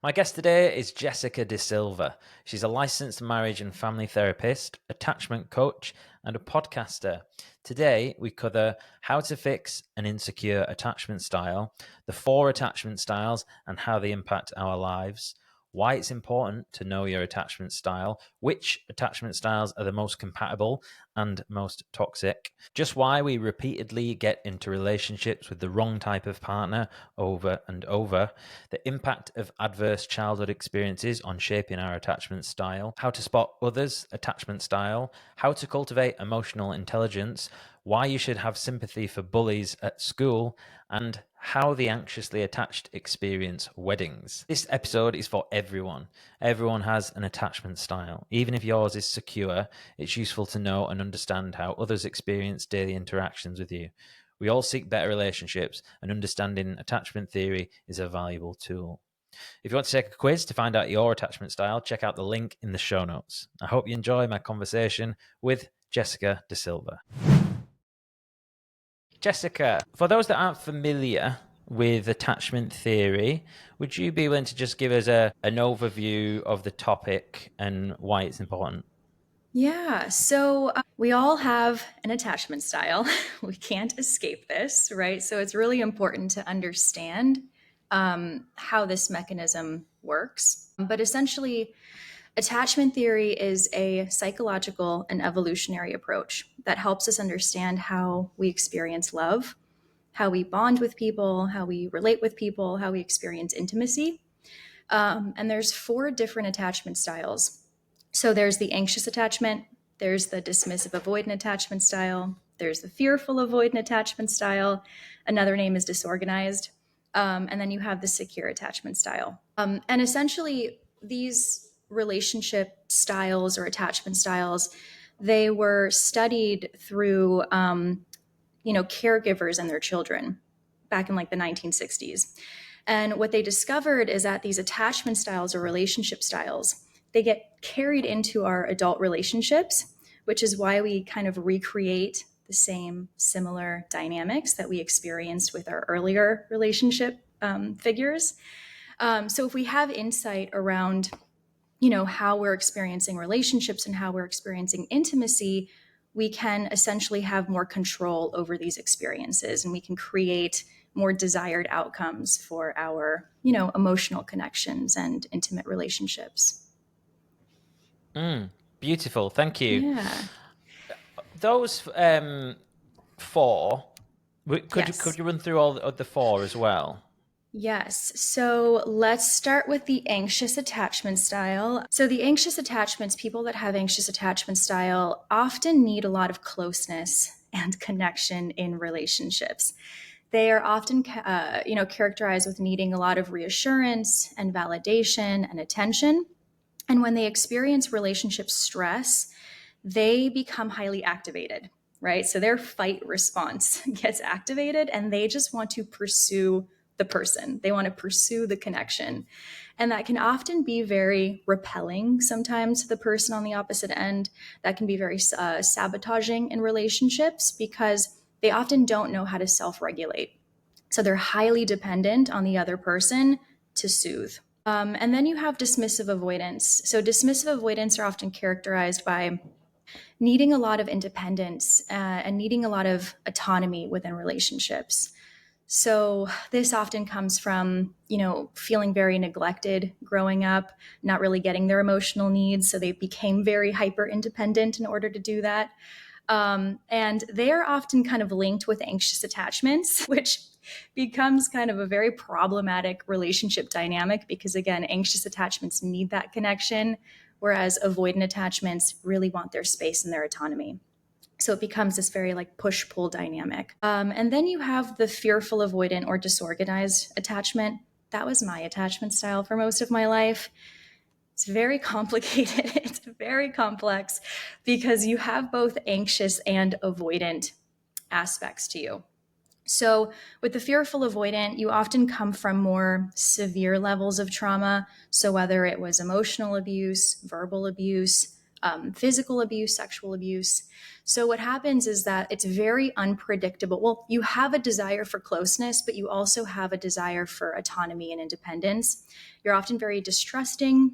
My guest today is Jessica De Silva. She's a licensed marriage and family therapist, attachment coach, and a podcaster. Today, we cover how to fix an insecure attachment style, the 4 attachment styles, and how they impact our lives, why it's important to know your attachment style, which attachment styles are the most compatible and most toxic, just why we repeatedly get into relationships with the wrong type of partner over and over, the impact of adverse childhood experiences on shaping our attachment style, how to spot others' attachment style, how to cultivate emotional intelligence, why you should have sympathy for bullies at school, and how the anxiously attached experience weddings. This episode is for everyone. Everyone has an attachment style. Even if yours is secure, it's useful to know and understand how others experience daily interactions with you. We all seek better relationships, and understanding attachment theory is a valuable tool. If you want to take a quiz to find out your attachment style, check out the link in the show notes. I hope you enjoy my conversation with Jessica De Silva. Jessica, for those that aren't familiar with attachment theory, would you be willing to just give us an overview of the topic and why it's important? Yeah, so we all have an attachment style. We can't escape this, right? So it's really important to understand how this mechanism works. But essentially, attachment theory is a psychological and evolutionary approach that helps us understand how we experience love, how we bond with people, how we relate with people, how we experience intimacy. And there's 4 different attachment styles. So there's the anxious attachment, there's the dismissive avoidant attachment style, there's the fearful avoidant attachment style, another name is disorganized, and then you have the secure attachment style. And essentially, these relationship styles or attachment styles, they were studied through, caregivers and their children back in like the 1960s. And what they discovered is that these attachment styles or relationship styles, they get carried into our adult relationships, which is why we kind of recreate the same similar dynamics that we experienced with our earlier relationship figures. So if we have insight around, how we're experiencing relationships and how we're experiencing intimacy, we can essentially have more control over these experiences and we can create more desired outcomes for our, emotional connections and intimate relationships. Beautiful, thank you. Yeah. Those 4, could Yes. you run through all of the 4 as well? Yes. So let's start with the anxious attachment style. So, the anxious attachments, people that have anxious attachment style often need a lot of closeness and connection in relationships. They are often, characterized with needing a lot of reassurance and validation and attention. And when they experience relationship stress, they become highly activated, right? So their fight response gets activated and they just want to pursue the person. They want to pursue the connection. And that can often be very repelling sometimes to the person on the opposite end. That can be very sabotaging in relationships because they often don't know how to self regulate. So they're highly dependent on the other person to soothe. And then you have dismissive avoidance. So dismissive avoidance are often characterized by needing a lot of independence and needing a lot of autonomy within relationships. So this often comes from, feeling very neglected growing up, not really getting their emotional needs. So they became very hyper independent in order to do that. And they are often kind of linked with anxious attachments, which becomes kind of a very problematic relationship dynamic because, again, anxious attachments need that connection, whereas avoidant attachments really want their space and their autonomy. So it becomes this very like push pull dynamic. And then you have the fearful avoidant or disorganized attachment. That was my attachment style for most of my life. It's very complicated. It's very complex because you have both anxious and avoidant aspects to you. So, with the fearful avoidant, you often come from more severe levels of trauma. So, whether it was emotional abuse, verbal abuse, physical abuse, sexual abuse. So what happens is that it's very unpredictable. Well, you have a desire for closeness, but you also have a desire for autonomy and independence. You're often very distrusting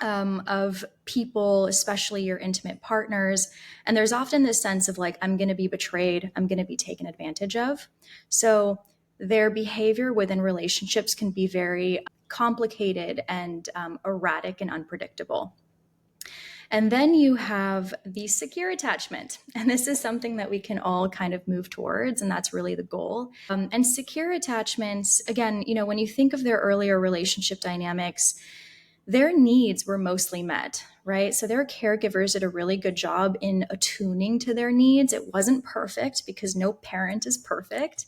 of people, especially your intimate partners. And there's often this sense of like, I'm going to be betrayed, I'm going to be taken advantage of. So their behavior within relationships can be very complicated and erratic and unpredictable. And then you have the secure attachment. And this is something that we can all kind of move towards. And that's really the goal. And secure attachments, again, when you think of their earlier relationship dynamics, their needs were mostly met, right? So their caregivers did a really good job in attuning to their needs. It wasn't perfect because no parent is perfect,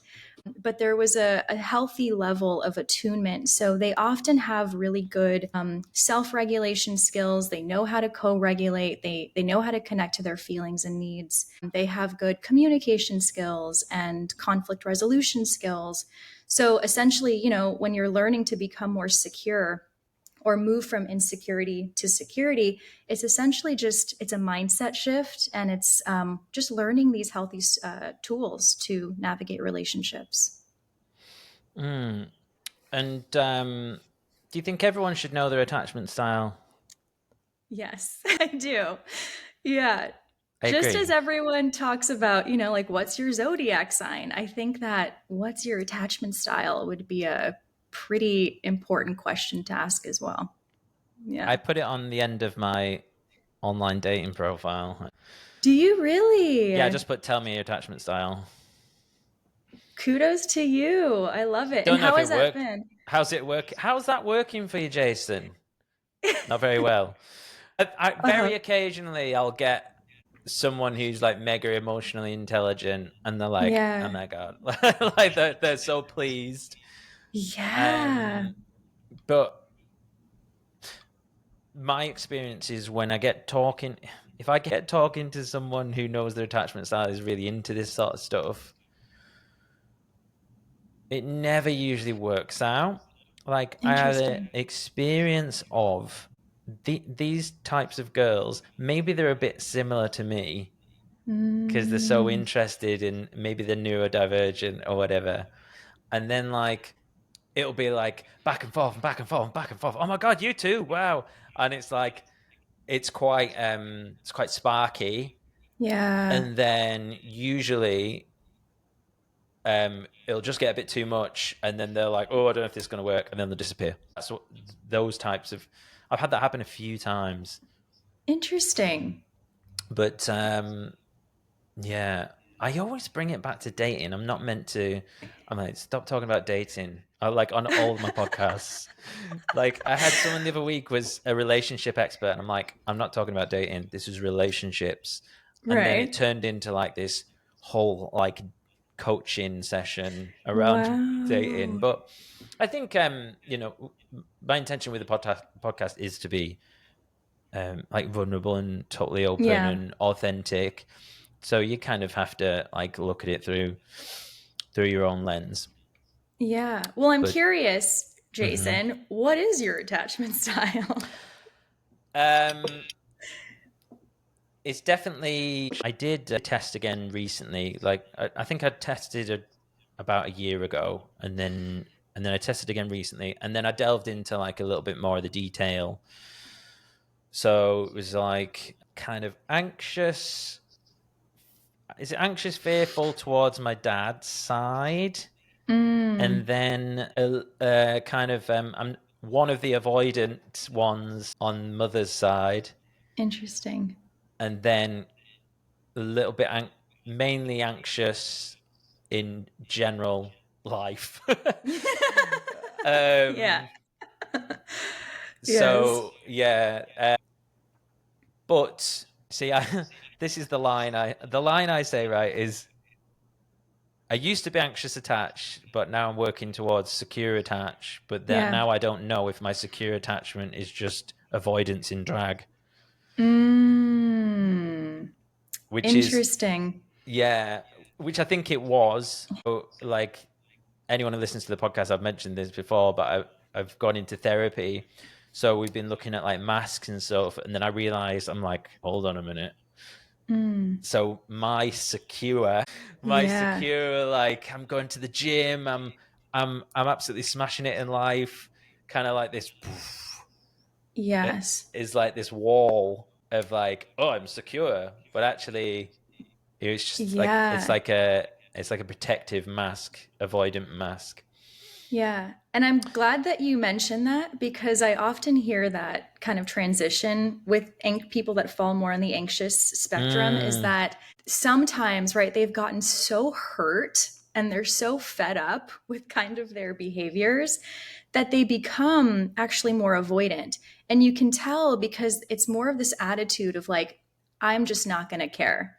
but there was a healthy level of attunement. So they often have really good self-regulation skills. They know how to co-regulate. They know how to connect to their feelings and needs. They have good communication skills and conflict resolution skills. So essentially, when you're learning to become more secure or move from insecurity to security, it's essentially it's a mindset shift, and it's just learning these healthy tools to navigate relationships. Mm. And do you think everyone should know their attachment style? Yes, I do. Yeah. I Just agree. as everyone talks about, like what's your zodiac sign? I think that what's your attachment style would be a pretty important question to ask as well. Yeah. I put it on the end of my online dating profile. Do you Yeah, I really? just put tell me your attachment style. Kudos to you. I love it. And Don't know how if has it that worked. been? How's it work? How's that working for you, Jason? Not very well. Uh-huh. Very occasionally, I'll get someone who's like mega emotionally intelligent, and they're like, "Oh Yeah. my god!" Like they're so pleased. Yeah. Um, but my experience is when I get talking, if I get talking to someone who knows their attachment style is really into this sort of stuff, it never usually works out. Like I had an Interesting. experience of these types of girls. Maybe they're a bit similar to me because they're so Mm, interested in maybe the neurodivergent or whatever. And then like it'll be like back and forth and back and forth and back and forth. Oh my god, you too! Wow. And it's like it's quite sparky. yeah. And then usually it'll just get a bit too much, and then they're like, "Oh, I don't know if this is going to work," and then they'll disappear. That's what those types of. I've had that happen a few times, Interesting. but yeah, I always bring it back to dating. I'm not meant to. I'm like, stop talking about dating. I like on all of my podcasts. Like I had someone the other week was a relationship expert, and I'm like, I'm not talking about dating. This is relationships, and then it Right. turned into like this whole like coaching session around dating. Wow. But I think my intention with the podcast is to be like vulnerable and totally open Yeah. and authentic. So you kind of have to like look at it through your own lens. Yeah. Well, I'm But curious, mhm. Jason, what is your attachment style? um it's definitely I did test again recently. Like I think I tested about a year ago, and then I tested again recently, and then I delved into like a little bit more of the detail. So it was like kind of anxious. Is it anxious, fearful towards my dad's side, and Mm, then kind of I'm one of the avoidant ones on mother's side, interesting. and then a little bit mainly anxious in general life. Yeah. um, Yes. so yeah, but see, this is the line I say right is I used to be anxious attached, but now I'm working towards secure attached. But that Yeah. now I don't know if my secure attachment is just avoidance in drag, Mm, which is interesting. yeah, which I think it was. So, like anyone who listens to the podcast, I've mentioned this before, but I've gone into therapy. So we've been looking at like masks and stuff, and then I realized I'm like, hold on a minute. Mm. So Yeah. like I'm going to the gym, I'm absolutely smashing it in life, kind of like this it Yes. is like this wall of like, oh, I'm secure, but actually it's just like Yeah. it's like a protective mask, avoidant mask. Yeah. And I'm glad that you mentioned that because I often hear that kind of transition with people that fall more on the anxious spectrum is Mm, that sometimes, right, they've gotten so hurt and they're so fed up with kind of their behaviors that they become actually more avoidant. And you can tell because it's more of this attitude of like, I'm just not going to care.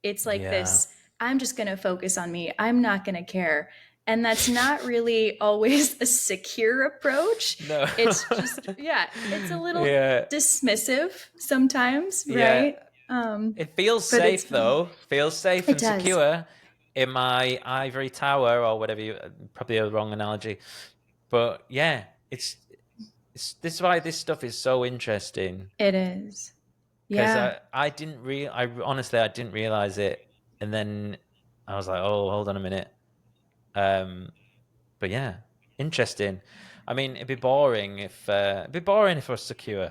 It's like yeah. this, I'm just going to focus on me. I'm not going to care. And that's not really always a secure approach. No. It's just, yeah, it's a little Yeah. dismissive sometimes, Yeah. right? It feels But it's safe fun. though. Feels safe It and does. secure in my ivory tower or whatever you probably a wrong analogy. But yeah, it's this is why this stuff is so interesting It is. because Yeah. I didn't I honestly I didn't realize it, and then I was like, oh, hold on a minute. Um, but yeah, interesting. I mean, it'd be boring if I was secure.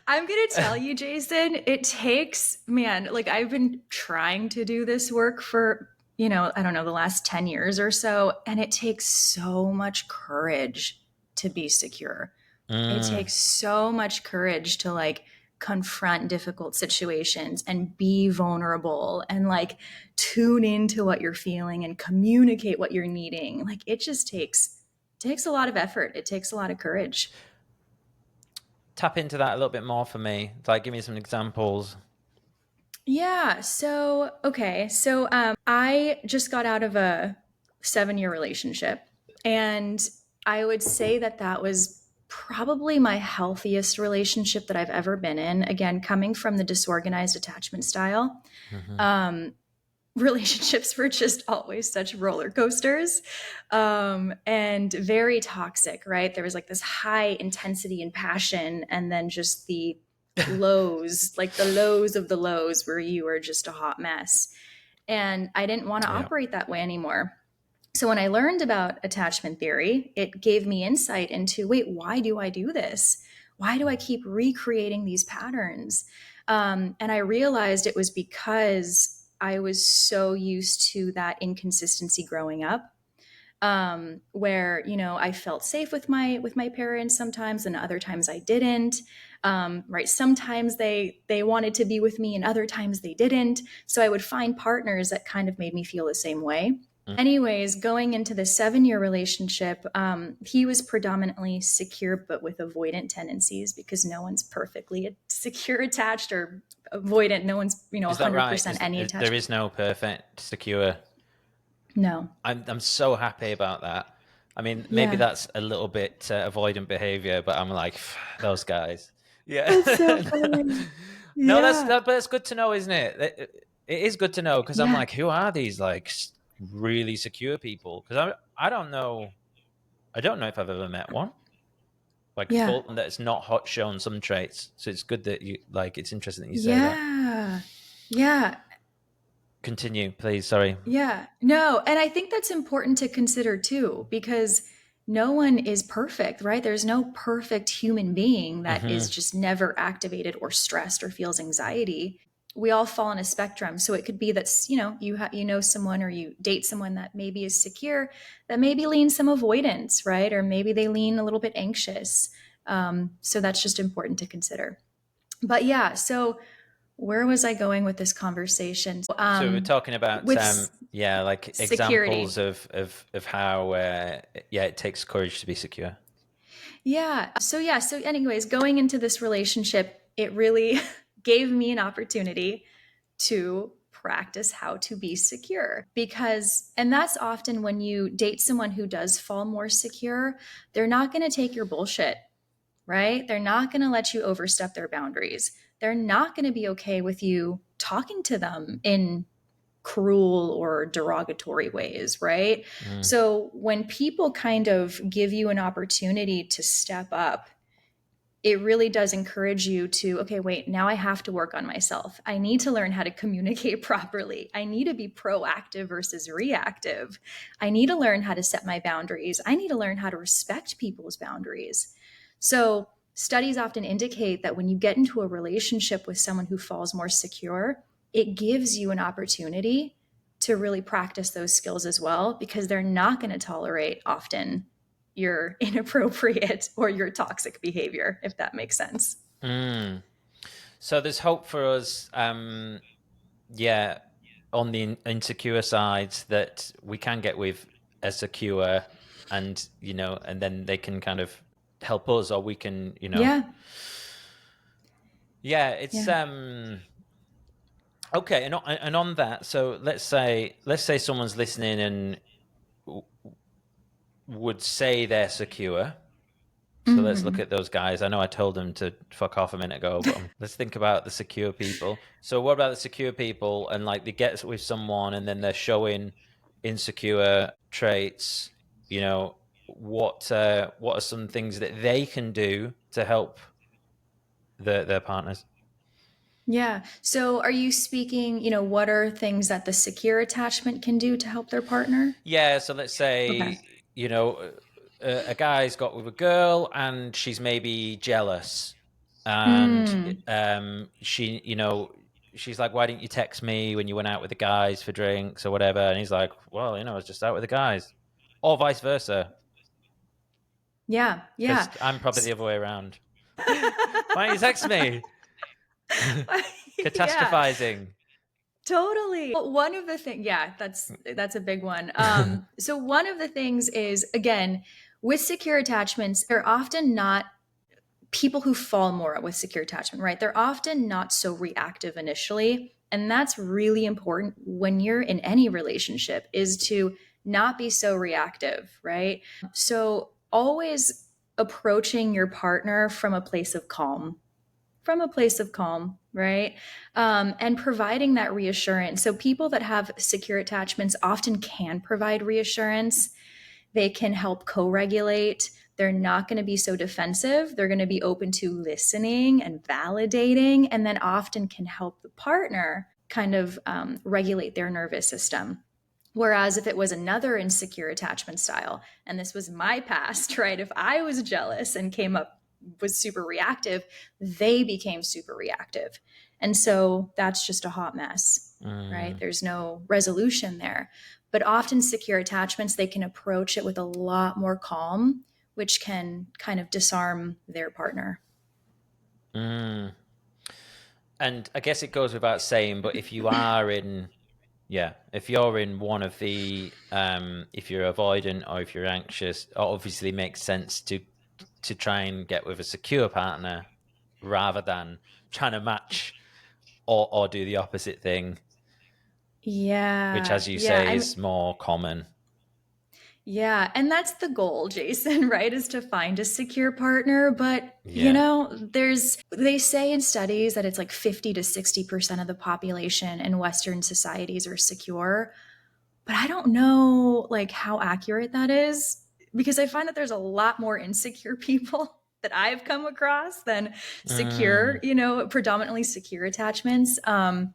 I'm going to tell you, Jason, it takes, man, like I've been trying to do this work for, I don't know, the last 10 years or so. And it takes so much courage to be secure. It Mm, takes so much courage to like confront difficult situations and be vulnerable and like tune into what you're feeling and communicate what you're needing. Like it just takes a lot of effort. It takes a lot of courage. tap into that a little bit more for me. Like, give me some examples. Yeah. So, okay. So, I just got out of a 7-year relationship. And I would say that that was probably my healthiest relationship that I've ever been in. Again, coming from the disorganized attachment style, Hmm. um, relationships were just always such roller coasters and very toxic, right? There was like this high intensity and passion, and then just the lows, like the lows of the lows, where you were just a hot mess. And I didn't want to Yeah. operate that way anymore. So when I learned about attachment theory, it gave me insight into wait, why do I do this? Why do I keep recreating these patterns? And I realized it was because I was so used to that inconsistency growing up, where I felt safe with my parents sometimes, and other times I didn't. Right? Sometimes they wanted to be with me, and other times they didn't. So I would find partners that kind of made me feel the same way. Anyways, going into the 7-year relationship, he was predominantly secure, but with avoidant tendencies because no one's perfectly secure attached or avoidant. No one's, Is that right? 100% any There attachment. is no perfect secure. No. I'm so happy about that. I mean, maybe Yeah. that's a little bit avoidant behavior, but I'm like those guys. Yeah. That's so funny. No, Yeah. but it's good to know, isn't it? It is good to know because I'm Yeah. like, who are these like really secure people? Because I don't know. I don't know if I've ever met one like Yeah. full that's not hot shown some traits. So it's good that you like. It's interesting that you say that. Yeah. Yeah. Continue, please. Sorry. Yeah. No, and I think that's important to consider too, because no one is perfect, right? There's no perfect human being that is Hmm. just never activated or stressed or feels anxiety. We all fall on a spectrum. So it could be that, you know someone or you date someone that maybe is secure, that maybe leans some avoidance, right? Or maybe they lean a little bit anxious. So that's just important to consider. But yeah, so where was I going with this conversation? So we're talking about With yeah, like examples security. of how yeah, it takes courage to be secure. Yeah. So anyways, going into this relationship, it really gave me an opportunity to practice how to be secure because and that's often when you date someone who does fall more secure, they're not going to take your bullshit, right? They're not going to let you overstep their boundaries. They're not going to be okay with you talking to them in cruel or derogatory ways, right? So when people kind of give you an opportunity to step up, it really does encourage you to, okay, wait, now I have to work on myself. I need to learn how to communicate properly. I need to be proactive versus reactive. I need to learn how to set my boundaries. I need to learn how to respect people's boundaries. So, studies often indicate that when you get into a relationship with someone who falls more secure, it gives you an opportunity to really practice those skills as well, because they're not going to tolerate often your inappropriate or your toxic behavior, if that makes sense. So there's hope for us, yeah, on the insecure side, that we can get with a secure, and and then they can kind of help us, or we can, Yeah. yeah, it's Yeah. okay. And on that, so let's say someone's listening and would say they're secure. So let's look Mm-hmm. at those guys. I know I told them to fuck off a minute ago, but let's think about the secure people. So what about the secure people, and like they get with someone and then they're showing insecure traits? What are some things that they can do to help their partners? Yeah. So are you speaking, what are things that the secure attachment can do to help their partner? Yeah, so let's Okay. say, a guy's got with a girl and she's maybe jealous. And Mm. she's like, "Why didn't you text me when you went out with the guys for drinks or whatever?" And he's like, "Well, I was just out with the guys." Or vice versa, Yeah. Yeah. because I'm probably the other way around. Why don't you text me? Yeah. Catastrophizing. Totally. Well, one of the things, yeah, that's a big one. So one of the things is, again, with secure attachments, they're often not people who fall more with secure attachment, right? They're often not so reactive initially. And that's really important when you're in any relationship, is to not be so reactive, right? So always approaching your partner from a place of calm, right? And providing that reassurance. So people that have secure attachments often can provide reassurance. They can help co-regulate. They're not going to be so defensive. They're going to be open to listening and validating, and then often can help the partner kind of regulate their nervous system. Whereas if it was another insecure attachment style, and this was my past, right? If I was jealous and came up, was super reactive, they became super reactive. And so that's just a hot mess, right? Mm, There's no resolution there. But often secure attachments, they can approach it with a lot more calm, which can kind of disarm their partner. mm. And I guess it goes without saying, but if you are in, yeah, if you're in one of the, if you're avoidant or if you're anxious, it obviously makes sense to try and get with a secure partner rather than trying to match or do the opposite thing, which, Yeah, as you yeah. say, is more common. Yeah, and that's the goal, Jason, right? Is to find a secure partner. But, Yeah. they say in studies that it's like 50 to 60% of the population in Western societies are secure. But I don't know like how accurate that is, because I find that there's a lot more insecure people that I've come across than secure, Mm, predominantly secure attachments. But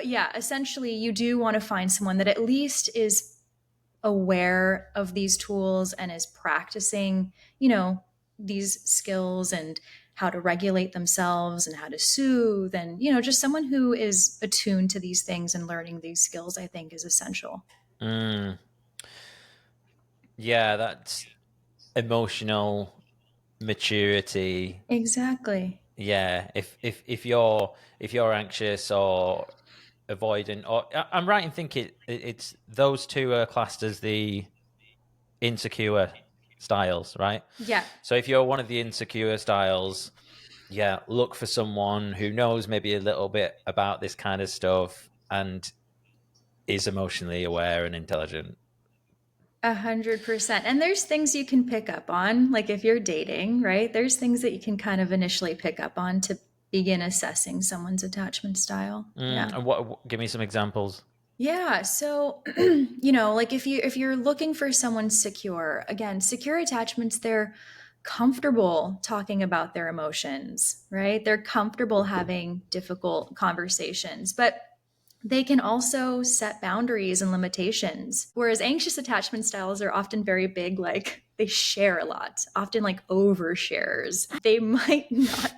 yeah, essentially you do want to find someone that at least is aware of these tools and is practicing, these skills and how to regulate themselves and how to soothe, and, just someone who is attuned to these things and learning these skills, I think is essential. mm. Yeah, that's emotional maturity. Exactly. Yeah, if you're anxious or avoidant, or I'm right in thinking it's those two are classed as the insecure styles, right? Yeah. So if you're one of the insecure styles, yeah, look for someone who knows maybe a little bit about this kind of stuff and is emotionally aware and intelligent. 100%. And there's things you can pick up on, like if you're dating, right? There's things that you can kind of initially pick up on to begin assessing someone's attachment style. Yeah. And what? Give me some examples. Yeah. So, like if you're looking for someone secure, again, secure attachments, they're comfortable talking about their emotions, right? They're comfortable having difficult conversations, but they can also set boundaries and limitations. Whereas anxious attachment styles are often very big, like they share a lot, often like overshares. They might not,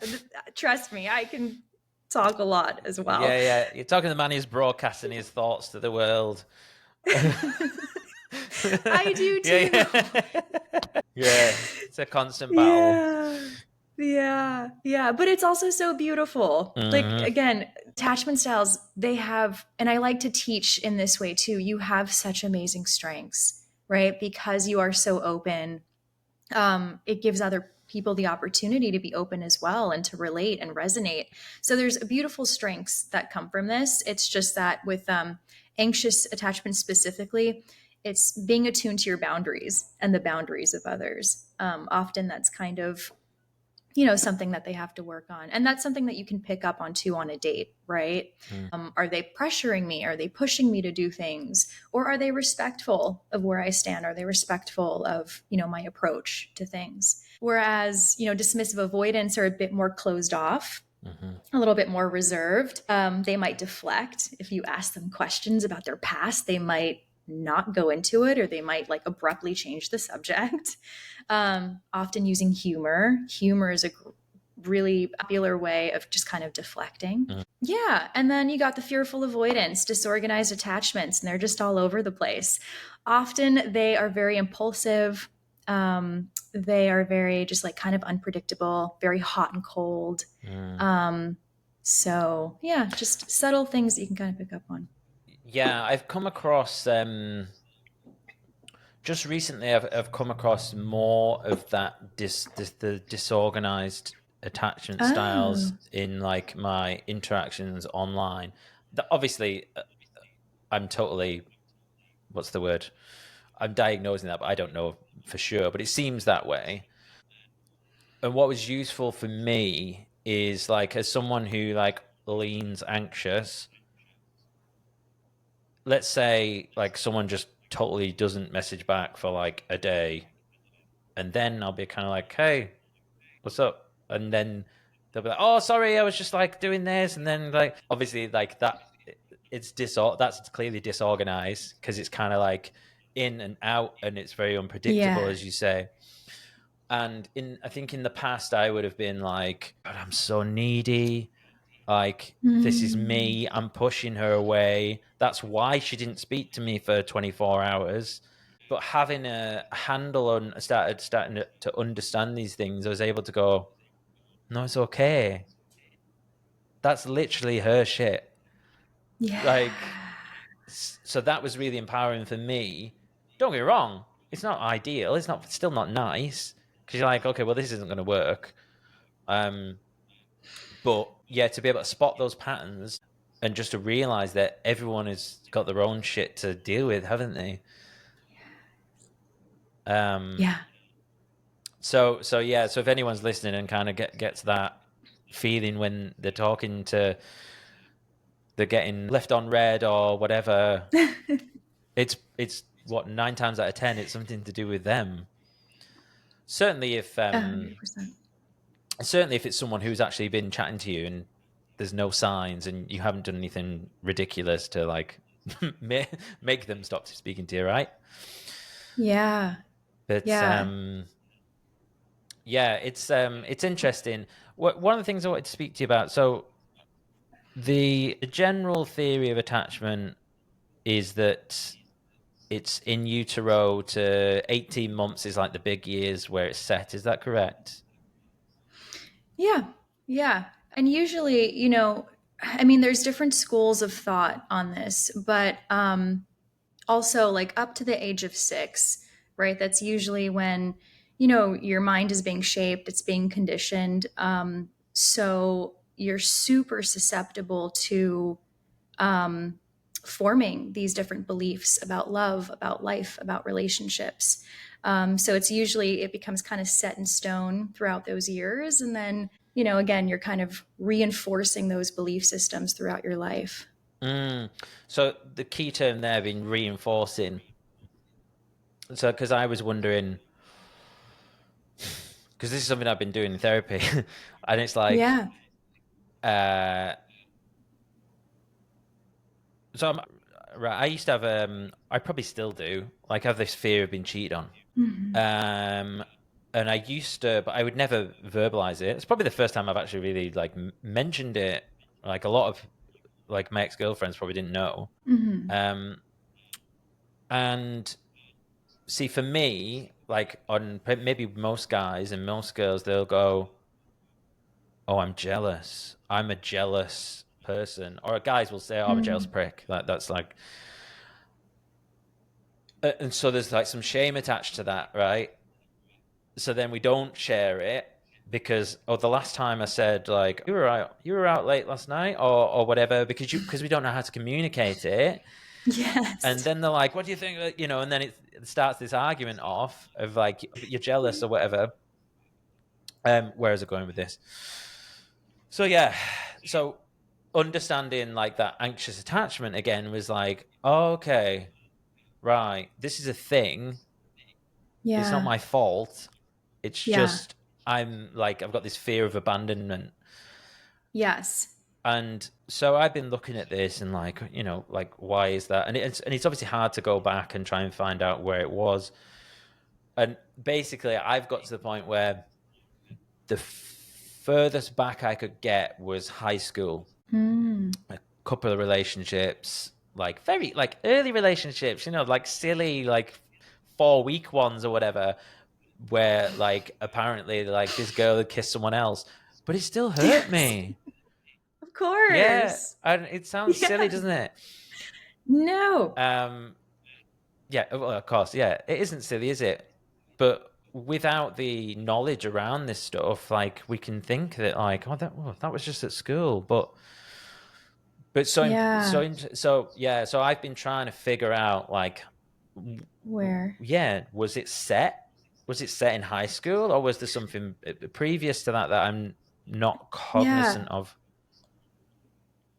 trust me, I can talk a lot as well. Yeah, yeah. You're talking to the man who's broadcasting his thoughts to the world. I do Yeah, too. yeah. Yeah. It's a constant battle. Yeah. Yeah. Yeah. But it's also so beautiful. Like, Mm-hmm. again, attachment styles, they have, and I like to teach in this way too. You have such amazing strengths, right? Because you are so open. It gives other people the opportunity to be open as well and to relate and resonate. So there's beautiful strengths that come from this. It's just that with anxious attachment specifically, it's being attuned to your boundaries and the boundaries of others. Often that's kind of something that they have to work on, and that's something that you can pick up on too on a date, right? Are they pressuring me? Are they pushing me to do things? Or are they respectful of where I stand? Are they respectful of my approach to things? Whereas dismissive avoidance are a bit more closed off, Mm-hmm. a little bit more reserved. They might deflect. If you ask them questions about their past, they might not go into it, or they might like abruptly change the subject. Often using humor. Humor is a really popular way of just kind of deflecting. Mm-hmm. Yeah. And then you got the fearful avoidance, disorganized attachments, and they're just all over the place. Often they are very impulsive. They are very just like kind of unpredictable, very hot and cold. Mm. So yeah, just subtle things that you can kind of pick up on. Yeah, I've come across just recently. I've come across more of that the disorganized attachment styles Oh, in like my interactions online. Obviously, I'm totally, what's the word? I'm diagnosing that, but I don't know for sure. But it seems that way. And what was useful for me is like as someone who like leans anxious, let's say like someone just totally doesn't message back for like a day, and then I'll be kind of like, "Hey, what's up?" And then they'll be like, "Oh, sorry, I was just like doing this," and then like obviously like that that's clearly disorganized because it's kind of like in and out, and it's very unpredictable, yeah. as you say. And I think in the past I would have been like, "God, I'm so needy. Like, this is Mm. me. I'm pushing her away. That's why she didn't speak to me for 24 hours." But having a handle on starting to understand these things, I was able to go, no, it's okay. That's literally her shit. Like, Yeah. so that was really empowering for me. Don't get me wrong. It's not ideal. It's not still not nice because you're like, okay, well, this isn't going to work. Um, but yeah, to be able to spot those patterns and just to realize that everyone has got their own shit to deal with, haven't they? Um, Yeah. so yeah, so if anyone's listening and kind of gets that feeling when they're getting left on red or whatever, it's what 9 times out of 10 it's something to do with them. Certainly if 100%. certainly if it's someone who's actually been chatting to you and there's no signs and you haven't done anything ridiculous to like make them stop speaking to you, right? Yeah. But Yeah. yeah, it's interesting. One of the things I wanted to speak to you about, so the general theory of attachment is that it's in utero to 18 months is like the big years where it's set. Is that correct? Yeah. Yeah. And usually, I mean, there's different schools of thought on this, but also like up to the age of 6, right? That's usually when, your mind is being shaped, it's being conditioned. So you're super susceptible to um, forming these different beliefs about love, about life, about relationships. So it's usually, it becomes kind of set in stone throughout those years. And then again, you're kind of reinforcing those belief systems throughout your life. So the key term there being reinforcing. So, because I was wondering, because this is something I've been doing in therapy, and it's like, Yeah. uh, so I'm right. I used to have, I probably still do, like, have this fear of being cheated on. Mhm. And I used to, but I would never verbalize it. It's probably the first time I've actually really like mentioned it. Like a lot of like my ex-girlfriends probably didn't know. Mhm. Um, and see, for me, like on maybe most guys and most girls, they'll go, "Oh, I'm jealous. I'm a jealous person," or guys will say, "Oh, I'm a jealous Mm. prick." That's like, and so there's like some shame attached to that, right? So then we don't share it because the last time I said like you were out late last night or whatever because we don't know how to communicate it. And Yes. then they're like, what do you think, and then it starts this argument off of like you're jealous or whatever. Where is it going with this? So yeah, so understanding like that anxious attachment again was like, oh, okay, right, this is a thing. It's not Yeah. my fault. It's Yeah. just I'm like I've got this fear of abandonment. Yes. And so I've been looking at this and like, like why is that? And it's obviously hard to go back and try and find out where it was. And basically I've got to the point where the furthest back I could get was high school. Mm. A couple of relationships, like very like early relationships, like silly like 4 week ones or whatever, where like apparently like this girl had kissed someone else, but it still hurt Yes. me. Of Yeah, course. and it sounds silly, Yeah. doesn't it? No. Um, yeah, well, of course, yeah, it isn't silly, is it? But without the knowledge around this stuff, like we can think that, like, that was just at school, but Yeah. so yeah, so I've been trying to figure out, like, Where? yeah, was it set in high school, or was there something previous to that that I'm not Yeah. cognizant of?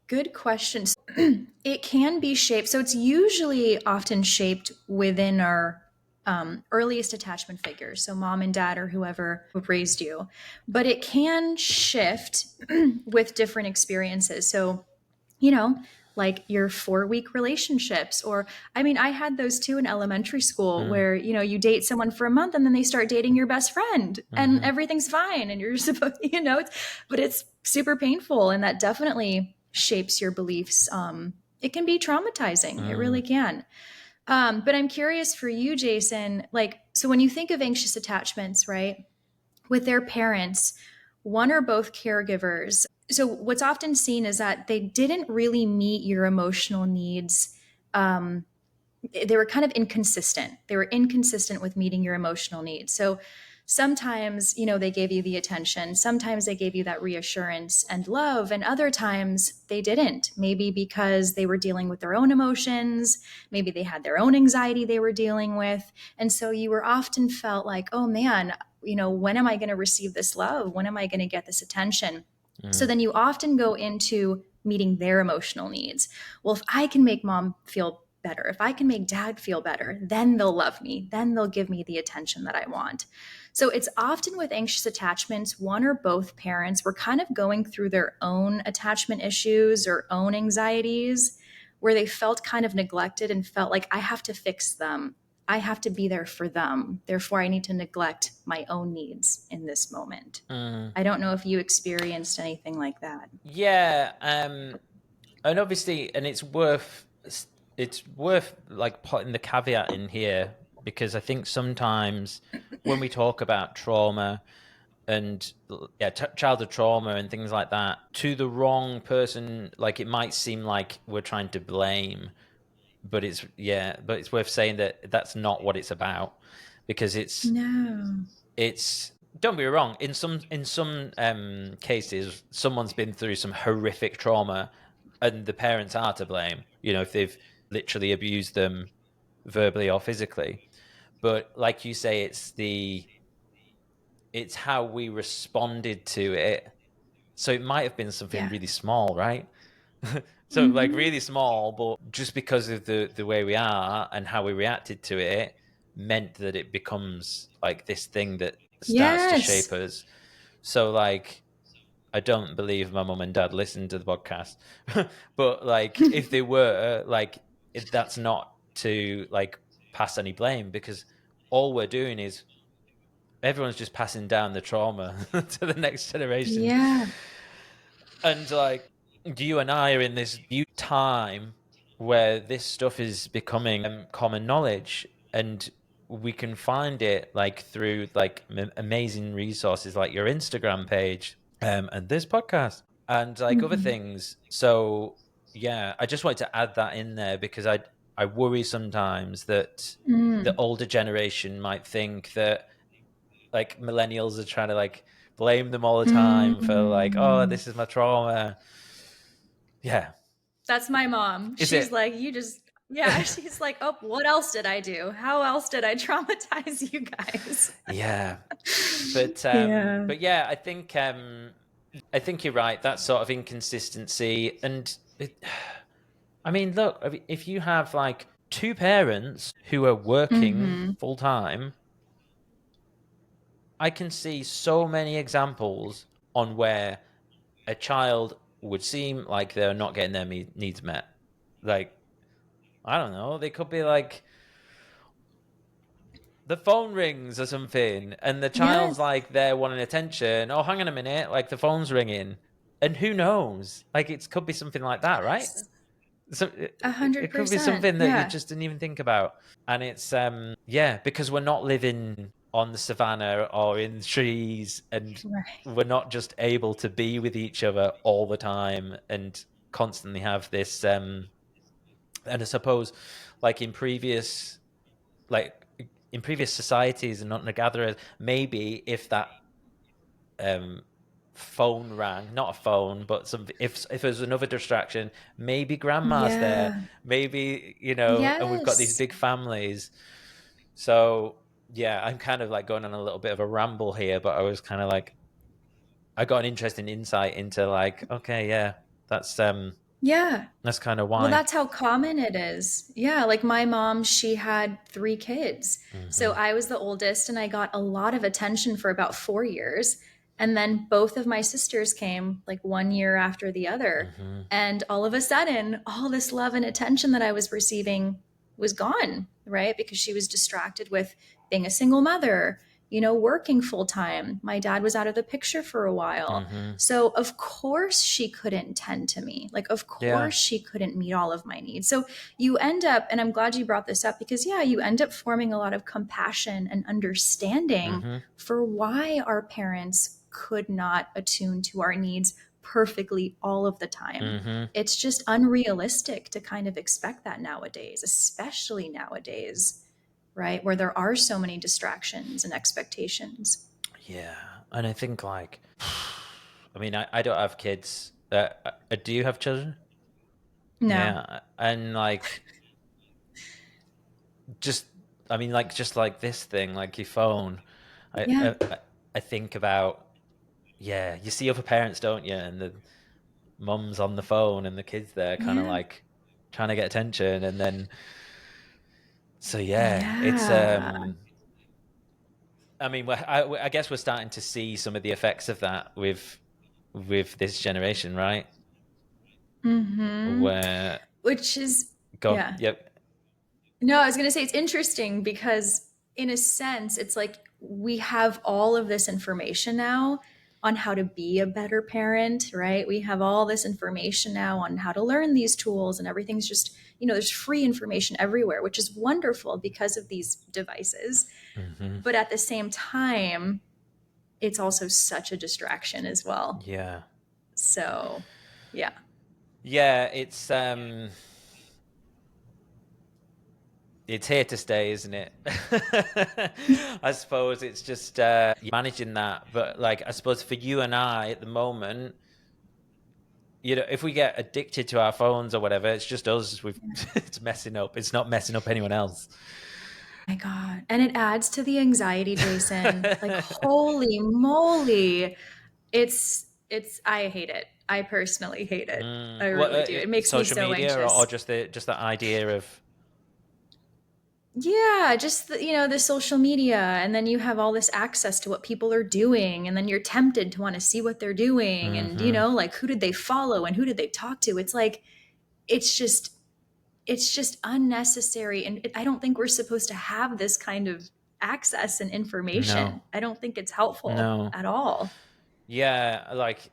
Good question. It can be shaped. So it's usually often shaped within our earliest attachment figures. So mom and dad or whoever raised you. But it can shift with different experiences. So, you know, like your 4 week relationships, or I mean, I had those too in elementary school Mm, where, you date someone for a month and then they start dating your best friend and mm-hmm, everything's fine. And you're supposed, but it's super painful. And that definitely shapes your beliefs. It can be traumatizing. It mm, really can. But I'm curious for you, Jason, like, so when you think of anxious attachments, right, with their parents, one or both caregivers. So, what's often seen is that they didn't really meet your emotional needs. Um, they were kind of inconsistent. They were inconsistent with meeting your emotional needs. So, sometimes, they gave you the attention. Sometimes they gave you that reassurance and love. And other times they didn't. Maybe because they were dealing with their own emotions. Maybe they had their own anxiety they were dealing with. And so you were often felt like, oh man, when am I going to receive this love? When am I going to get this attention? So mm, then you often go into meeting their emotional needs. Well, if I can make mom feel better, if I can make dad feel better, then they'll love me. Then they'll give me the attention that I want. So it's often with anxious attachments, one or both parents were kind of going through their own attachment issues or own anxieties where they felt kind of neglected and felt like I have to fix them. I have to be there for them. Therefore, I need to neglect my own needs in this moment. mm. I don't know if you experienced anything like that. Yeah, and obviously, and it's worth like putting the caveat in here because I think sometimes when we talk about trauma and yeah, childhood trauma and things like that to the wrong person, like it might seem like we're trying to blame, but it's worth saying that that's not what it's about because No. it's don't be wrong, in some cases someone's been through some horrific trauma and the parents are to blame, if they've literally abused them verbally or physically. But like you say, it's how we responded to it So it might have been something Yeah. really small, right? So like Mm-hmm. really small, but just because of the way we are and how we reacted to it meant that it becomes like this thing that starts to shape Yes. us. So like I don't believe my mum and dad listen to the podcast, but like if they were, like that's not to like pass any blame, because all we're doing is everyone's just passing down the trauma to the next generation. Yeah. And like you and I are in this new time where this stuff is becoming common knowledge, and we can find it like through like amazing resources like your Instagram page, and this podcast and like other Mm-hmm. things. So yeah, I just wanted to add that in there because I worry sometimes that the Mm. older generation might think that like millennials are trying to like blame them all the time for like, oh, Mm. this is my trauma. Yeah. That's my mom. Is She's it? like, you just, yeah, she's like, oh, what else did I do? How else did I traumatize you guys? Yeah. Yeah. But yeah, I think you're right. That sort of inconsistency. And I mean, look, if you have like two parents who are working Mm-hmm. full time, I can see so many examples on where a child would seem like they're not getting their needs met. Like, I don't know, they could be like, the phone rings or something, and the child's Yes. like they're wanting attention. Oh, hang on a minute, like the phone's ringing. And who knows? Like, it could be something like that, right? Yes. So A hundred it could be percent. something that you Yeah. just didn't even think about. And it's yeah, because we're not living on the savannah or in trees, and Right. we're not just able to be with each other all the time and constantly have this and I suppose like like in previous societies and hunter gatherers, maybe if that um phone rang, not a phone, but some, if there's another distraction, maybe grandma's there, Yeah. maybe, and we've got these Yes. big families. So yeah, I'm kind of like going on a little bit of a ramble here, but I was kind of like, I got an interesting insight into like, okay, yeah, Yeah. that's kind of Well, why. that's how common it is. Yeah, like my mom, she had three kids. So Hmm. I was the oldest and I got a lot of attention for about 4 years. And then both of my sisters came like 1 year after the other. Hmm. And all of a sudden, all this love and attention that I was receiving was gone, right? Because she was distracted with being a single mother, working full time. My dad was out of the picture for a while. Hmm. So, of course, she couldn't tend to me. Like, of Yeah. course, she couldn't meet all of my needs. So, you end up, and I'm glad you brought this up because, yeah, you end up forming a lot of compassion and understanding Hmm. for why our parents could not attune to our needs perfectly all of the time. Hmm. It's just unrealistic to kind of expect that nowadays, especially nowadays, right? Where there are so many distractions and expectations. Yeah, and I think like, I mean, I don't have kids. Do you have children? No. Yeah, and like, just I mean, like, just like this thing, like your phone. I Yeah. I, I think about, yeah, you see other parents, don't you? And the mum's on the phone, and the kids there, kind of Yeah. like trying to get attention, and then so yeah, it's Yeah. I mean, I guess we're starting to see some of the effects of that with this generation, right? Mm-hmm. Where Which is, go on. yeah. Yep. No, I was going to say it's interesting because, in a sense, it's like we have all of this information now on how to be a better parent, right? We have all this information now on how to learn these tools, and everything's just, there's free information everywhere, which is wonderful because of these devices. Hmm. But at the same time, it's also such a distraction as well. Yeah. So, yeah. Yeah, it's here to stay, isn't it? I suppose it's just managing that. But like, I suppose for you and I at the moment, if we get addicted to our phones or whatever, it's just us. It's messing up. It's not messing up anyone else. My God. And it adds to the anxiety, Jason. Like, holy moly. It's I hate it. I personally hate it. I What really do. It makes me social so media, or anxious. just the idea of Yeah, just the social media, and then you have all this access to what people are doing, and then you're tempted to want to see what they're doing, and hmm like who did they follow and who did they talk to? It's like it's just it's just unnecessary, and I don't think we're supposed to have this kind of access and no, information. I don't think it's helpful no. at all. Yeah, like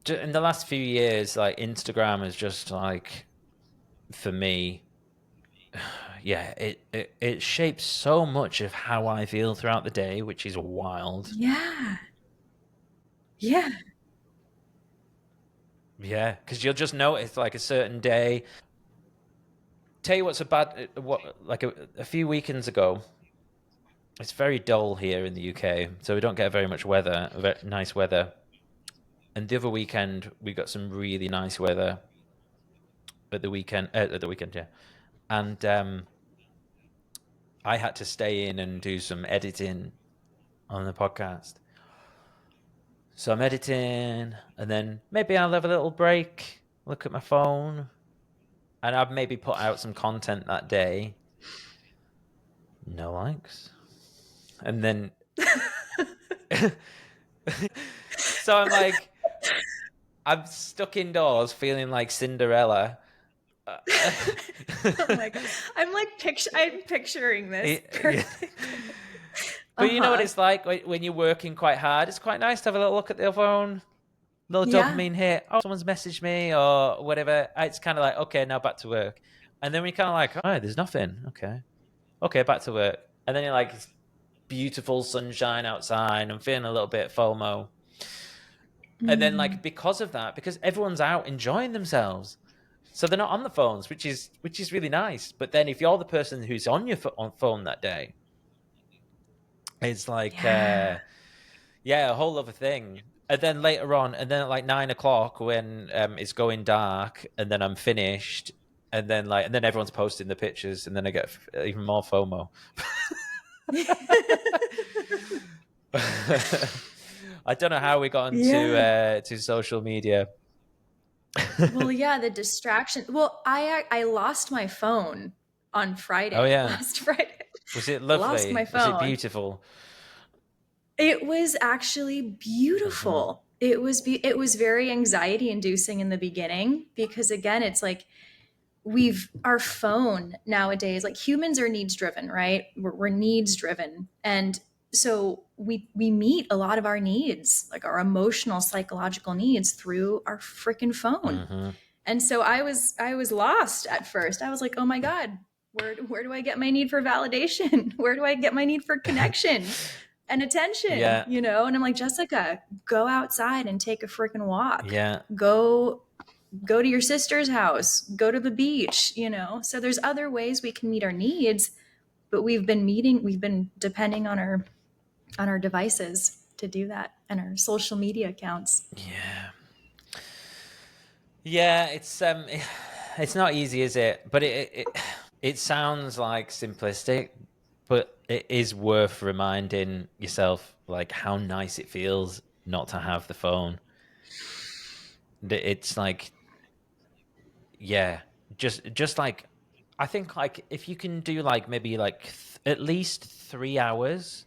in the last few years, like Instagram is just like for me, yeah, it shapes so much of how I feel throughout the day, which is wild. Yeah. Yeah. Yeah, because you'll just notice like a certain day. Tell you what's a bad what like a few weekends ago. It's very dull here in the UK, so we don't get very much weather, nice weather. And the other weekend, we got some really nice weather at the weekend, yeah. And I had to stay in and do some editing on the podcast. So I'm editing, and then maybe I'll have a little break, look at my phone, and I've maybe put out some content that day. No likes. And then, so I'm like, I'm stuck indoors feeling like Cinderella. Oh my god. I'm picturing this Yeah. perfectly. But you know what Uh-huh. it's like when you're working quite hard. It's quite nice to have a little look at the phone, little Yeah. dopamine hit. Oh, someone's messaged me or whatever. It's kind of like, okay, now back to work. And then we kind of like, oh, there's nothing. Okay, back to work. And then you're like, it's beautiful sunshine outside. I'm feeling a little bit FOMO. And then Mm. like because of that, because everyone's out enjoying themselves, so they're not on the phones, which is really nice. But then if you're the person who's on your on phone that day, it's like Yeah. yeah, a whole other thing. And then later on, and then at like 9 o'clock when it's going dark, and then I'm finished, and then everyone's posting the pictures, and then I get even more FOMO. I don't know how we got into Yeah. to social media. Well, yeah, the distraction. Well, I lost my phone on Oh Friday, yeah, last Friday. was it Lost my lovely? Was it phone. beautiful? It was actually Hmm beautiful. It was very anxiety inducing in the beginning because again, it's like our phone nowadays, like humans are needs driven, right? We're needs driven, and so we meet a lot of our needs, like our emotional psychological needs, through our freaking phone. hmm And so I was lost at first. I was like, oh my god, where do I get my need for validation? Where do I get my need for connection and attention? Yeah, And I'm like, Jessica, go outside and take a freaking walk. yeah, Go to your sister's house, go to the beach. So there's other ways we can meet our needs, but we've been depending on our devices to do that, and our social media accounts. yeah, yeah. It's not easy, is it? But it sounds like simplistic, but it is worth reminding yourself like how nice it feels not to have the phone. It's like, yeah, just like I think like if you can do like maybe like at least 3 hours,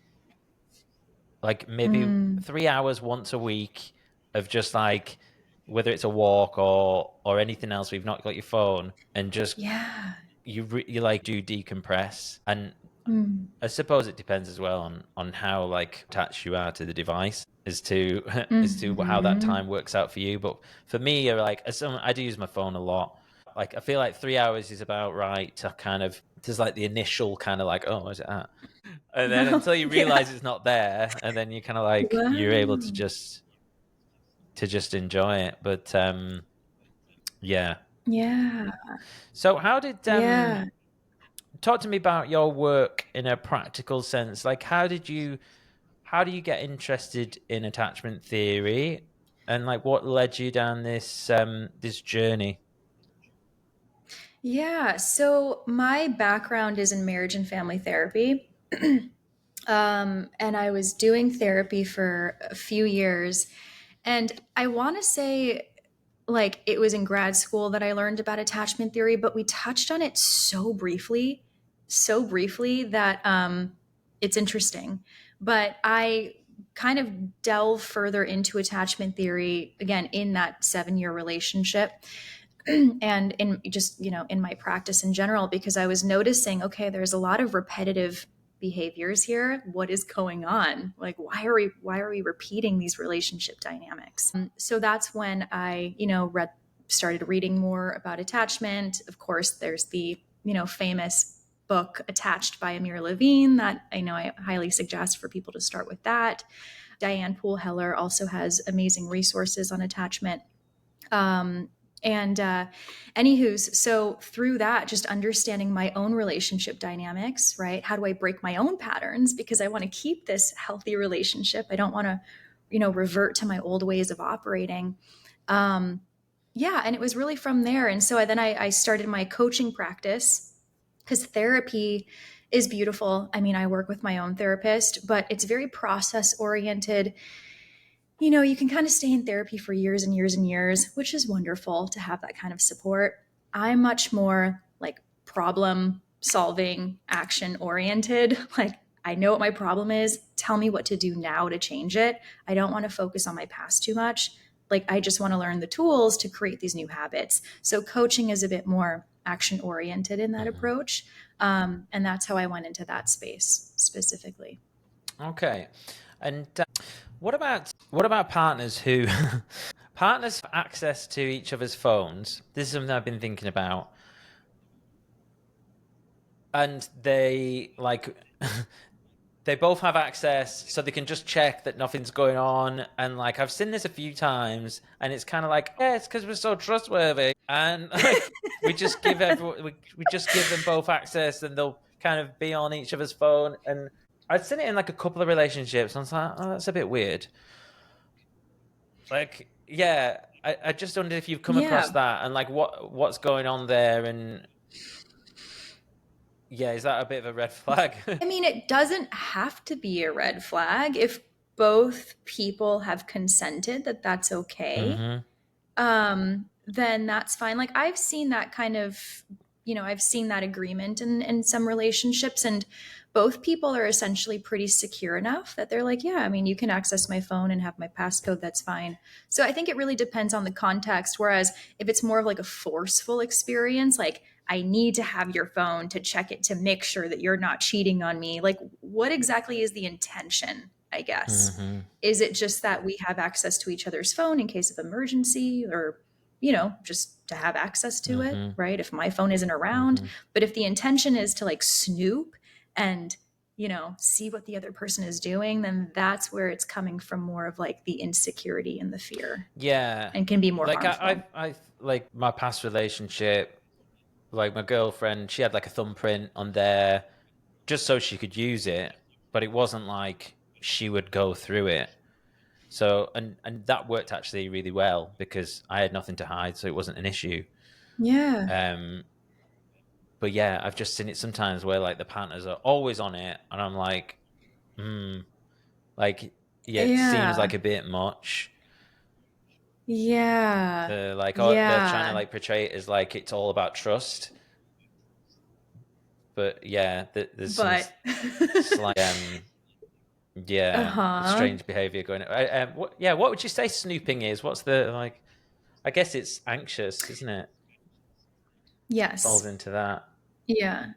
like maybe Mm, 3 hours once a week of just like whether it's a walk or anything else, we've not got your phone, and just yeah. you like do decompress. And Mm, I suppose it depends as well on how like attached you are to the device as to as to how that hmm. time works out for you. But for me, like as someone, I do use my phone a lot. Like I feel like 3 hours is about right to kind of there's like the initial kind of like, oh, where's it at? And then Well, until you yeah. realize it's not there, and then you kind of like you're able Wow. to just enjoy it. But yeah. Yeah. So how did Yeah. talk to me about your work in a practical sense? Like how do you get interested in attachment theory, and like what led you down this journey? Yeah. So my background is in marriage and family therapy. And I was doing therapy for a few years. And I want to say, like, it was in grad school that I learned about attachment theory, but we touched on it so briefly that it's interesting. But I kind of delve further into attachment theory again in that 7-year relationship and in just, in my practice in general, because I was noticing, okay, there's a lot of repetitive behaviors here. What is going on? Like, why are we repeating these relationship dynamics? So that's when I, started reading more about attachment. Of course, there's the, famous book Attached by Amir Levine that I know I highly suggest for people to start with that. Diane Poole Heller also has amazing resources on attachment. Um, and anywho's, so through that, just understanding my own relationship dynamics, right? How do I break my own patterns? Because I want to keep this healthy relationship. I don't want to, revert to my old ways of operating. Yeah, and it was really from there. And so I started my coaching practice because therapy is beautiful. I mean, I work with my own therapist, but it's very process oriented. You can kind of stay in therapy for years and years and years, which is wonderful to have that kind of support. I'm much more like problem solving, action oriented. Like, I know what my problem is. Tell me what to do now to change it. I don't want to focus on my past too much. Like, I just want to learn the tools to create these new habits. So, coaching is a bit more action oriented in that approach. And that's how I went into that space specifically. Okay. And what about partners who partners have access to each other's phones? This is something I've been thinking about. And they like they both have access so they can just check that nothing's going on. And like I've seen this a few times and it's kind of like, yeah, it's because we're so trustworthy. And like we just give everyone we just give them both access and they'll kind of be on each other's phone. And I'd seen it in like a couple of relationships and I was like, oh, that's a bit weird. Like, yeah, I just wondered if you've come across Yeah. that and like what's going on there. And yeah, is that a bit of a red flag? I mean, it doesn't have to be a red flag if both people have consented that that's okay. Mm-hmm. Then that's fine. Like, I've seen that kind of, I've seen that agreement in some relationships, and both people are essentially pretty secure enough that they're like, yeah, I mean, you can access my phone and have my passcode, that's fine. So I think it really depends on the context. Whereas if it's more of like a forceful experience, like, I need to have your phone to check it to make sure that you're not cheating on me. Like, what exactly is the intention, I guess? Mm-hmm. Is it just that we have access to each other's phone in case of emergency, or, just to have access to it, Mm-hmm. right? If my phone isn't around. Mm-hmm. But if the intention is to like snoop and, see what the other person is doing, then that's where it's coming from, more of like the insecurity and the fear, Yeah. and can be more Like harmful. I like my past relationship, like my girlfriend, she had like a thumbprint on there just so she could use it, but it wasn't like she would go through it. So and that worked actually really well because I had nothing to hide, so it wasn't an issue. Yeah. Um, but yeah, I've just seen it sometimes where like the partners are always on it, and I'm like, hmm, like yeah, it seems like Yeah. a bit much. Yeah. They're like, oh, they're trying to Yeah. like portray it as like it's all about trust, but yeah, there's some But slight yeah, uh-huh. strange behavior going on. What would you say snooping is? What's the like? I guess it's anxious, isn't it? Falls Yes. into that. Yeah.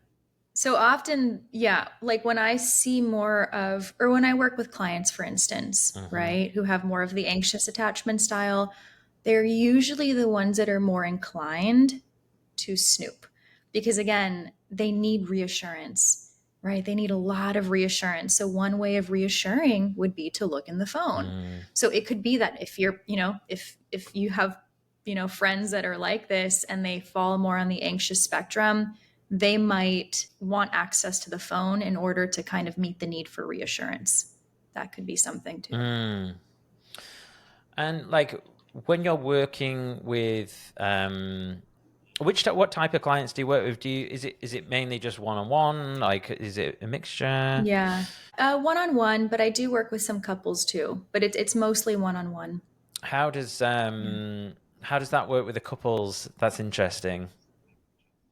So often, yeah, like when I see more of, or when I work with clients, for instance, Mm-hmm. right, who have more of the anxious attachment style, they're usually the ones that are more inclined to snoop, because again, they need reassurance, right? They need a lot of reassurance. So one way of reassuring would be to look in the phone. Mm, So it could be that if you're, if you have, friends that are like this and they fall more on the anxious spectrum, they might want access to the phone in order to kind of meet the need for reassurance. That could be something too. mm. And like when you're working with what type of clients do you work with? Is it mainly just one on one? Like is it a mixture? Yeah. One on one, but I do work with some couples too, but it's mostly one on one. How does Yeah. that work with the couples? That's interesting.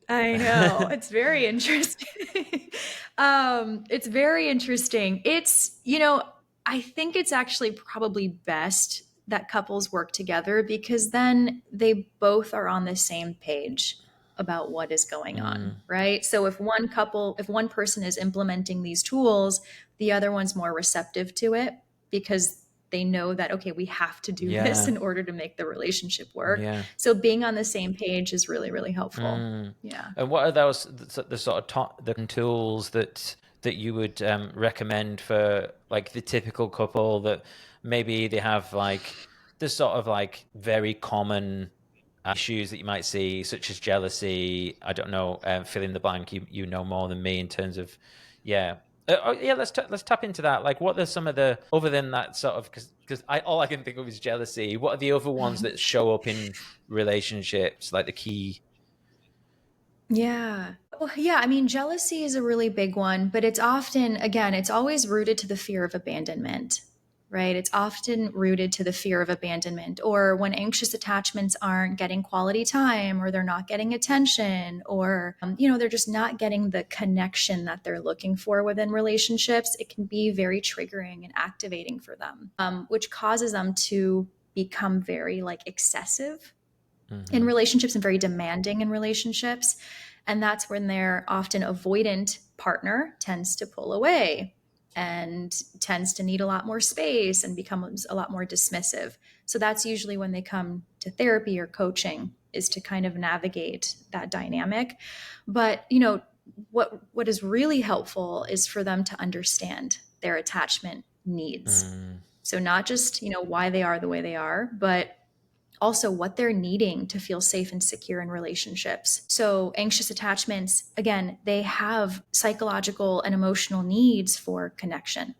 I know. It's very interesting. It's very interesting. I think it's actually probably best that couples work together because then they both are on the same page about what is going on, Mm, right? So if one person is implementing these tools, the other one's more receptive to it because they know that, okay, we have to do this yeah, in order to make the relationship work. yeah. So being on the same page is really, really helpful. Mm. Yeah. And what are those the sort of the tools that you would recommend for like the typical couple that maybe they have like the sort of like very common issues that you might see, such as jealousy. I don't know, fill in the blank. You know more than me in terms of, yeah. Yeah, let's tap into that. Like, what are some of the other than that sort of because I all I can think of is jealousy. What are the other ones that show up in relationships, like the key? Yeah. Well, yeah, I mean, jealousy is a really big one, but it's often, again, it's always rooted to the fear of abandonment, right? It's often rooted to the fear of abandonment, or when anxious attachments aren't getting quality time, or they're not getting attention, or, they're just not getting the connection that they're looking for within relationships. It can be very triggering and activating for them, which causes them to become very like excessive in Mm-hmm. relationships and very demanding in relationships. And that's when their often avoidant partner tends to pull away and tends to need a lot more space and becomes a lot more dismissive. So that's usually when they come to therapy or coaching, is to kind of navigate that dynamic. But, what is really helpful is for them to understand their attachment needs. Mm, So not just, why they are the way they are, but also what they're needing to feel safe and secure in relationships. So, anxious attachments, again, they have psychological and emotional needs for connection.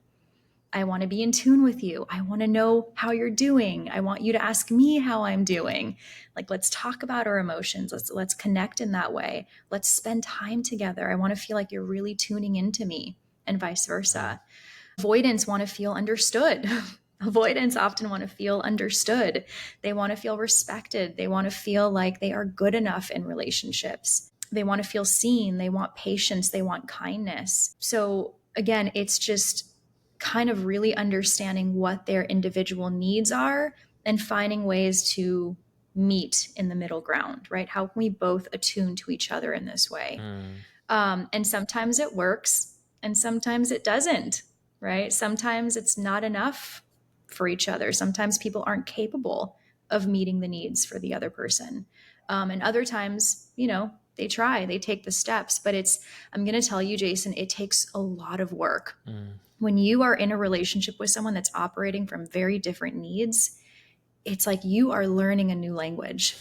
I want to be in tune with you. I want to know how you're doing. I want you to ask me how I'm doing. Like, let's talk about our emotions. Let's connect in that way. Let's spend time together. I want to feel like you're really tuning into me, and vice mm, versa. Avoidants want to feel understood. Avoidants often want to feel understood. They want to feel respected. They want to feel like they are good enough in relationships. They want to feel seen. They want patience. They want kindness. So, again, it's just kind of really understanding what their individual needs are and finding ways to meet in the middle ground, right? How can we both attune to each other in this way? mm, And sometimes it works and sometimes it doesn't, right? Sometimes it's not enough for each other. Sometimes people aren't capable of meeting the needs for the other person. And other times, they try, they take the steps, but I'm going to tell you, Jason, it takes a lot of work. mm, When you are in a relationship with someone that's operating from very different needs, it's like you are learning a new language.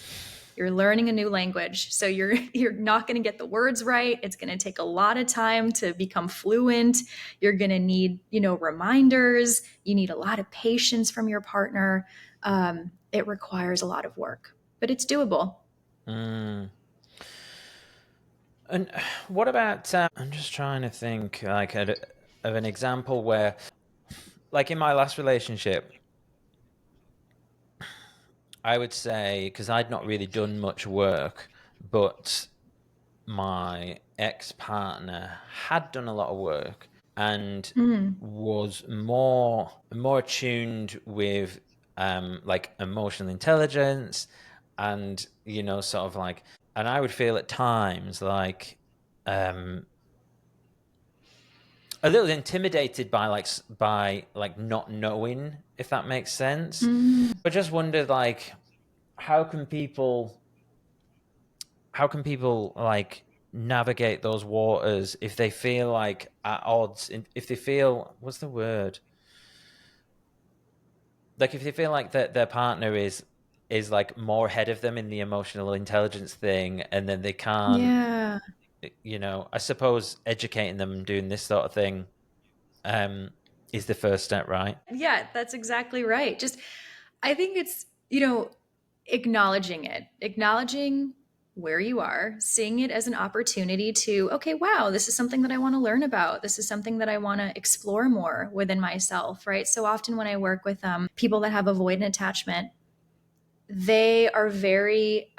You're learning a new language. So you're not going to get the words right. It's going to take a lot of time to become fluent. You're going to need, reminders. You need a lot of patience from your partner. It requires a lot of work, but it's doable. mm. And what about? I'm just trying to think like of an example where, like in my last relationship, I would say because I'd not really done much work, but my ex partner had done a lot of work and Mm. was more attuned with like emotional intelligence and sort of like and I would feel at times like um a little intimidated by like not knowing, if that makes sense. Mm. I just wondered like how can people like navigate those waters if they feel like at odds, if they feel, what's the word, like if they feel like their partner is like more ahead of them in the emotional intelligence thing, and then they can't, Yeah. I suppose educating them and doing this sort of thing um is the first step, right? Yeah, that's exactly right. I think it's, acknowledging it, acknowledging where you are, seeing it as an opportunity to, okay, wow, this is something that I want to learn about. This is something that I want to explore more within myself, right? So often when I work with people that have avoidant attachment, they are very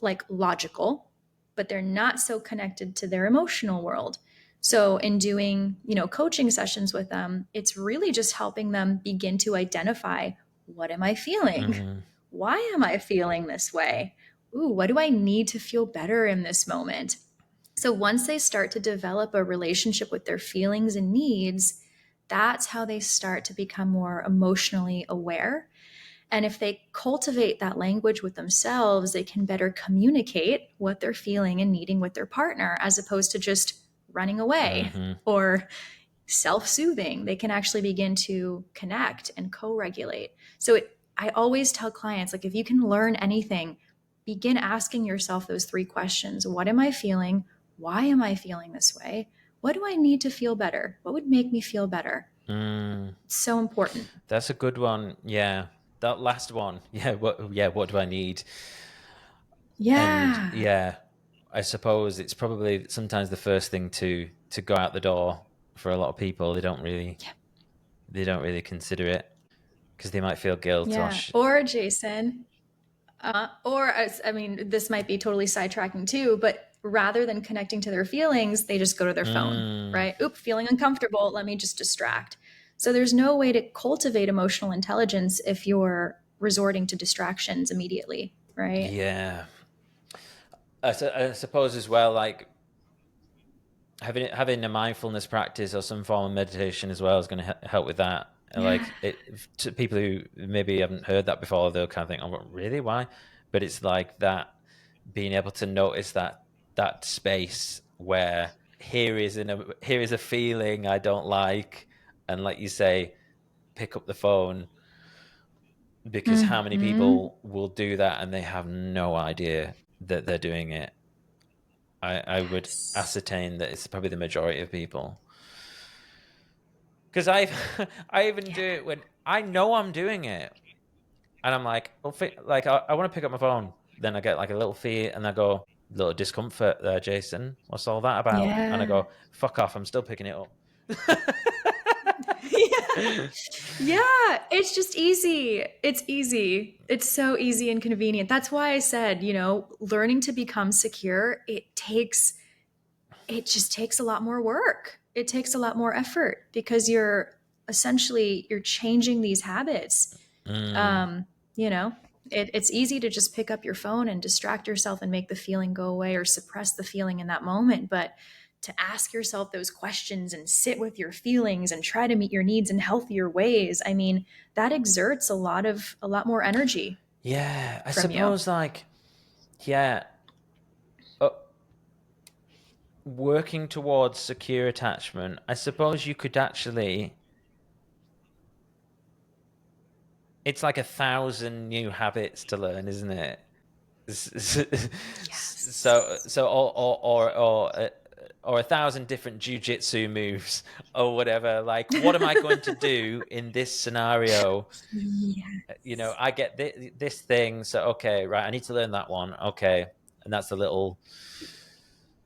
like logical, but they're not so connected to their emotional world. So in doing, coaching sessions with them, it's really just helping them begin to identify, what am I feeling? Mm, Why am I feeling this way? Ooh, what do I need to feel better in this moment? So once they start to develop a relationship with their feelings and needs, that's how they start to become more emotionally aware. And if they cultivate that language with themselves, they can better communicate what they're feeling and needing with their partner, as opposed to just running away mhm. or self soothing. They can actually begin to connect and co regulate. So I always tell clients, like, if you can learn anything, begin asking yourself those three questions. What am I feeling? Why am I feeling this way? What do I need to feel better? What would make me feel better? Mm, It's so important. that's a good one. Yeah. That last one. What do I need? And Yeah. yeah, I suppose it's probably sometimes the first thing to go out the door for a lot of people. They don't really consider it because they might feel guilt or Yeah. Or Jason, I mean, this might be totally sidetracking too, but rather than connecting to their feelings, they just go to their phone, mm, right? Oop, feeling uncomfortable. Let me just distract. So there's no way to cultivate emotional intelligence if you're resorting to distractions immediately, right? yeah. I suppose as well, like having a mindfulness practice or some form of meditation as well is going to help with that. Yeah. Like to people who maybe haven't heard that before, they'll kind of think, "Oh, really? Why?" But it's like that being able to notice that space where here is a feeling I don't like, and like you say, pick up the phone, because how many Hmm. people will do that and they have no idea that they're doing it. I would Yes. ascertain that it's probably the majority of people. Because I I even do Yeah. it when I know I'm doing it, and I'm like, like I want to pick up my phone. Then I get like a little fear, and I go, little discomfort there, Jason. What's all that about? And I Yeah. go, fuck off. I'm still picking it up. Yeah. Yeah, it's just easy. It's easy. It's so easy and convenient. That's why I said, learning to become secure, it just takes a lot more work. It takes a lot more effort because you're changing these habits. Mm, Um, you know, it's easy to just pick up your phone and distract yourself and make the feeling go away or suppress the feeling in that moment. But to ask yourself those questions and sit with your feelings and try to meet your needs in healthier ways, I mean, that exerts a lot more energy yeah, I from you. suppose like yeah, uh, working towards secure attachment. I suppose you could actually. It's like 1,000 new habits to learn, isn't it? So Yes. or 1,000 different jujitsu moves or whatever. Like, what am I going to do in this scenario? Yes. I get this thing, so okay, right. I need to learn that one. Okay, and that's a little.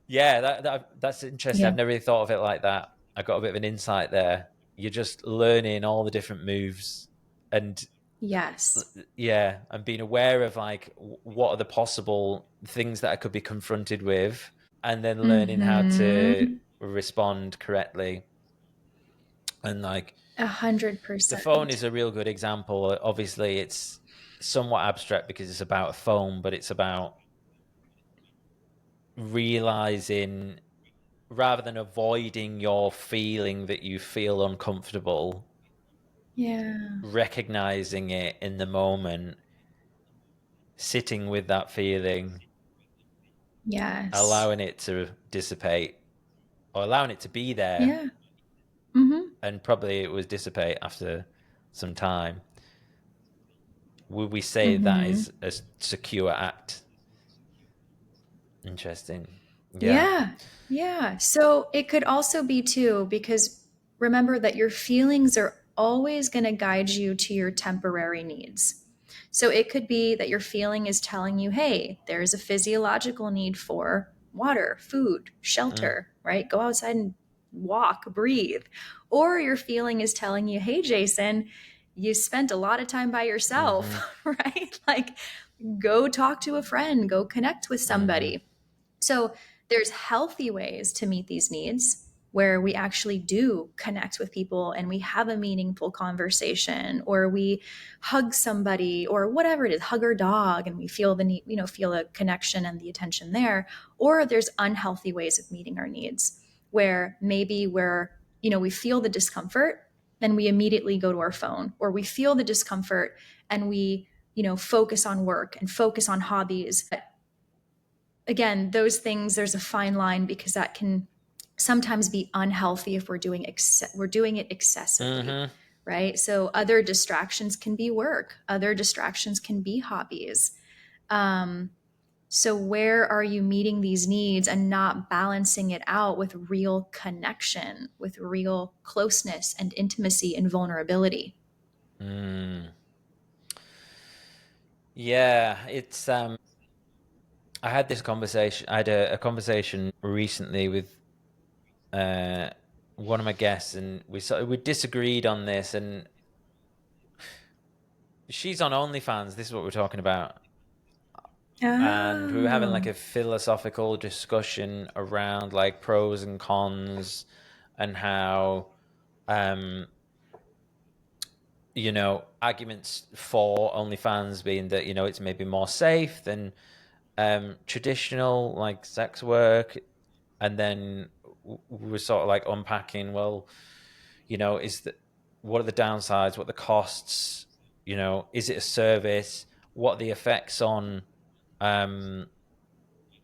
Yeah, that's interesting. Yeah. I've never really thought of it like that. I got a bit of an insight there. You're just learning all the different moves, and Yes. yeah, and being aware of like what are the possible things that I could be confronted with, and then learning how to Mm-hmm. respond correctly. And like A hundred the phone percent. is a real good example. Obviously, it's somewhat abstract because it's about a phone, but it's about realizing rather than avoiding your feeling that you feel uncomfortable, Yeah. recognizing it in the moment, sitting with that feeling, Yes. allowing it to dissipate or allowing it to be there, Yeah. Mm-hmm. and probably it was dissipate after some time. Would we say that Mm-hmm. is a secure act? Interesting. Yeah. Yeah. Yeah. So it could also be too, because remember that your feelings are always going to guide you to your temporary needs. So it could be that your feeling is telling you, hey, there's a physiological need for water, food, Mm. shelter, right? Go outside and walk, breathe. Or your feeling is telling you, hey, Jason, you spent a lot of time by yourself, Mm-hmm. right? Like, go talk to a friend, go connect with Mm-hmm. somebody. So there's healthy ways to meet these needs where we actually do connect with people and we have a meaningful conversation, or we hug somebody, or whatever it is, hug our dog, and we feel the need, feel a connection and the attention there. Or there's unhealthy ways of meeting our needs where maybe we feel the discomfort and we immediately go to our phone, or we feel the discomfort and we focus on work and focus on hobbies. But again, those things, there's a fine line because that can sometimes be unhealthy if we're doing it excessively, Mm-hmm. right? So other distractions can be work, other distractions can be hobbies. um, so where are you meeting these needs and not balancing it out with real connection, with real closeness and intimacy and vulnerability? Mm. Yeah, it's I had this conversation. I had a conversation recently with uh, one of my guests, and we disagreed on this. And she's on OnlyFans. This is what we're talking about, and we were having like Oh. a philosophical discussion around like pros and cons, and how um arguments for OnlyFans being that it's maybe more safe than traditional like sex work, and then we were sort of like unpacking, well, is that what are the downsides, what are the costs, is it a service, what are the effects on um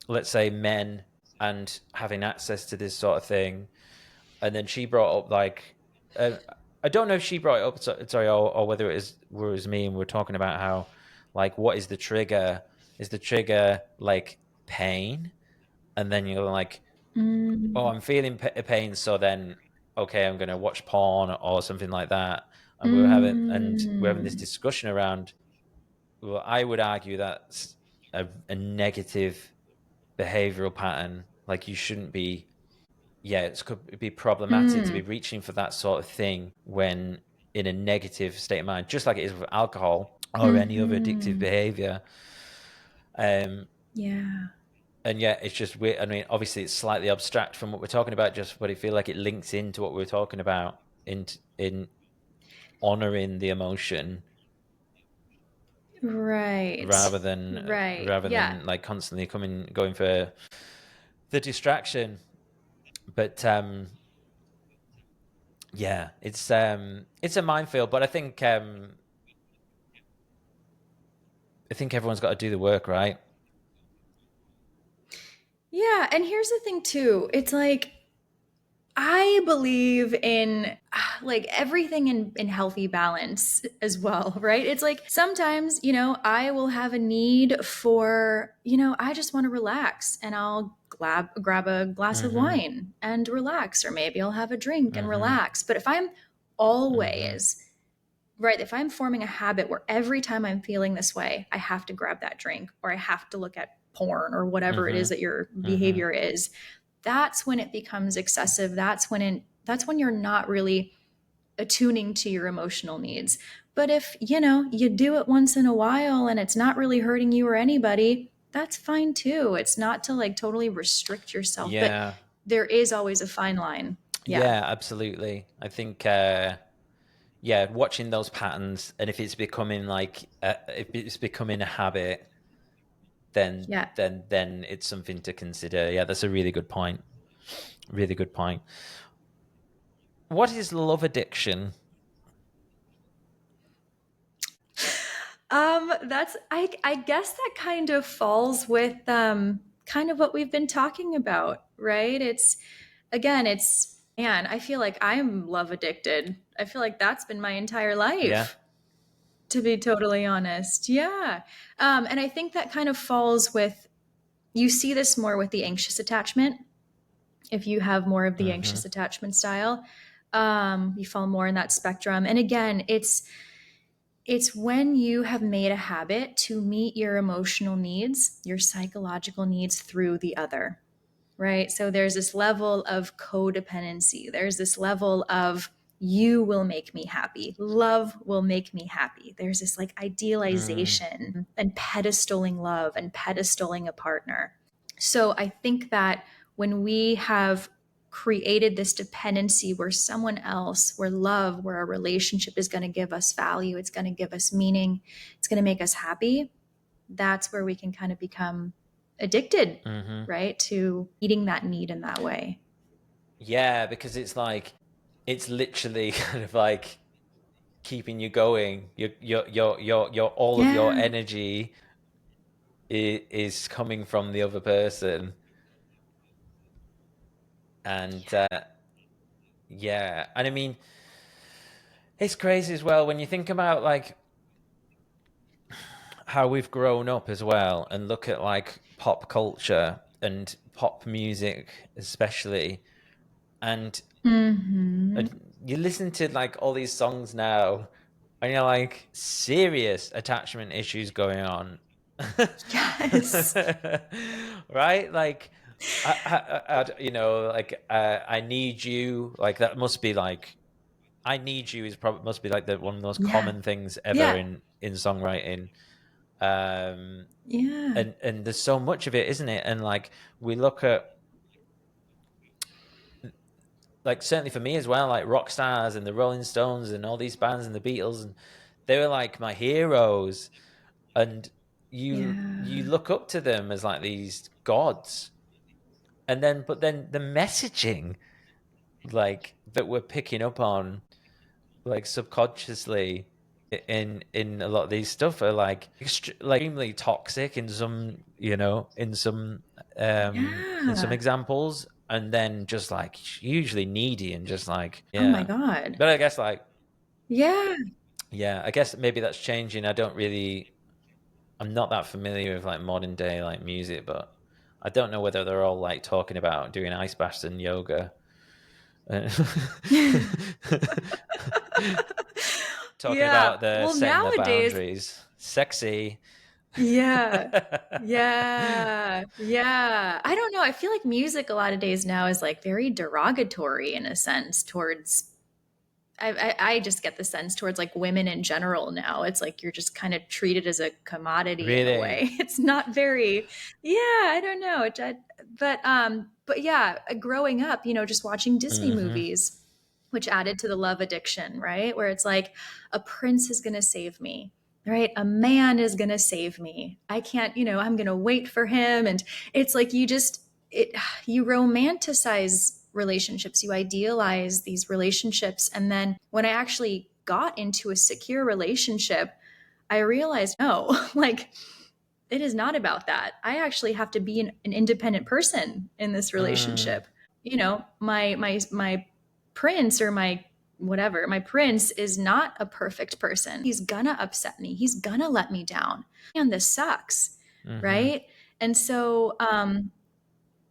let's say men and having access to this sort of thing. And then she brought up like uh, I don't know if she brought it up, sorry, or whether it was me, and we're talking about how like what is the trigger, is the trigger like pain, and then you're like, oh, Mm. I'm feeling pain, so then okay, I'm gonna watch porn or something like that. And we're having this Mm. discussion around, well, I would argue that's a negative behavioral pattern. Like you shouldn't be, yeah, it could be problematic to be Mm. reaching for that sort of thing when in a negative state of mind, just like it is with alcohol or any other addictive Mm-hmm. behavior. Um, Yeah. and yeah, it's just weird. I mean, obviously, it's slightly abstract from what we're talking about, just but I feel like it links into what we're talking about in honoring the emotion Right. rather than Right. rather Yeah. than like constantly going for the distraction. But yeah, it's a minefield, but I think everyone's got to do the work, right? Yeah. And here's the thing, too. It's like, I believe in like everything in healthy balance as well, right? It's like sometimes, I will have a need for, I just want to relax and I'll grab a glass of Mm-hmm. wine and relax, or maybe I'll have a drink and Mm-hmm. relax. But if I'm Mm-hmm. always right, if I'm forming a habit where every time I'm feeling this way, I have to grab that drink or I have to look at porn or whatever it is Mm-hmm. that your Mm-hmm. behavior is, that's when it becomes excessive. That's when you're not really attuning to your emotional needs. But if, you do it once in a while and it's not really hurting you or anybody, that's fine too. It's not to like totally restrict yourself, but Yeah. there is always a fine line. Yeah. Yeah, absolutely. I think yeah, watching those patterns, and if it's becoming like if it's becoming a habit, then Yeah. then it's something to consider. Yeah, that's a really good point. Really good point. What is love addiction? That's I guess that kind of falls with kind of what we've been talking about, right? It's again, it's man, I feel like I'm love addicted. I feel like that's been my entire Yeah. life, to be totally honest. Yeah. And I think that kind of falls with you see this more with the anxious attachment. If you have more of the Mm-hmm. anxious attachment style, you fall more in that spectrum. And again, it's It's when you have made a habit to meet your emotional needs, your psychological needs through the other, right? So there's this level of codependency. There's this level of you will make me happy. Love will make me happy. There's this like Mm, idealization and pedestaling love and pedestaling a partner. So I think that when we have created this dependency where someone else, where love, where a relationship is going to give us value, it's going to give us meaning, it's going to make us happy, that's where we can kind of become addicted, hmm. right? To eating that need in that way. Yeah, because it's like it's literally kind of like keeping you going. Your all of your Yeah. energy is coming from the other person, and yeah, and I mean it's crazy as well when you think about like how we've grown up as well, and look at like pop culture and pop music especially, and uh, Mm-hmm. you listen to like all these songs now, and you're like serious attachment issues going on. Yes. Right, like you know, like I need you, like that must be like I need you is probably must be like the one of the most Yeah. common things ever Yeah. in songwriting. um Yeah. and there's so much of it, isn't it? And like we look at, like certainly for me as well, like rock stars and the Rolling Stones and all these bands and the Beatles, and they were like my heroes. And you Yeah. look up to them as like these gods, and then but then the messaging like that we're picking up on like subconsciously in a lot of these stuff are like like extremely toxic in some, you know, in some Yeah. examples, and then just like usually needy and just like, Oh my yeah. God. But I guess like, Yeah. yeah, I guess maybe that's changing. I'm not that familiar with like modern day like music, but I don't know whether they're all like talking about doing ice baths and yoga. Talking Yeah. about the Well, setting the nowadays, boundaries. Sexy. yeah. Yeah. Yeah. I don't know. I feel like music a lot of days now is like very derogatory in a sense towards I just get the sense towards like women in general now. It's like you're just kind of treated as a commodity in a Really? way. It's not very, yeah, I don't know. But yeah, growing up, just watching Disney Mm-hmm. movies, which added to the love addiction, right? Where it's like a prince is going to save me. Right? A man is going to save me. I can't, I'm going to wait for him. And it's like you romanticize relationships, you idealize these relationships. And then when I actually got into a secure relationship, I realized, no, like it is not about that. I actually have to be an independent person in this Mm, relationship. My prince or my prince is not a perfect person. He's gonna upset me. He's gonna let me down. And this sucks, mm-hmm. right? And so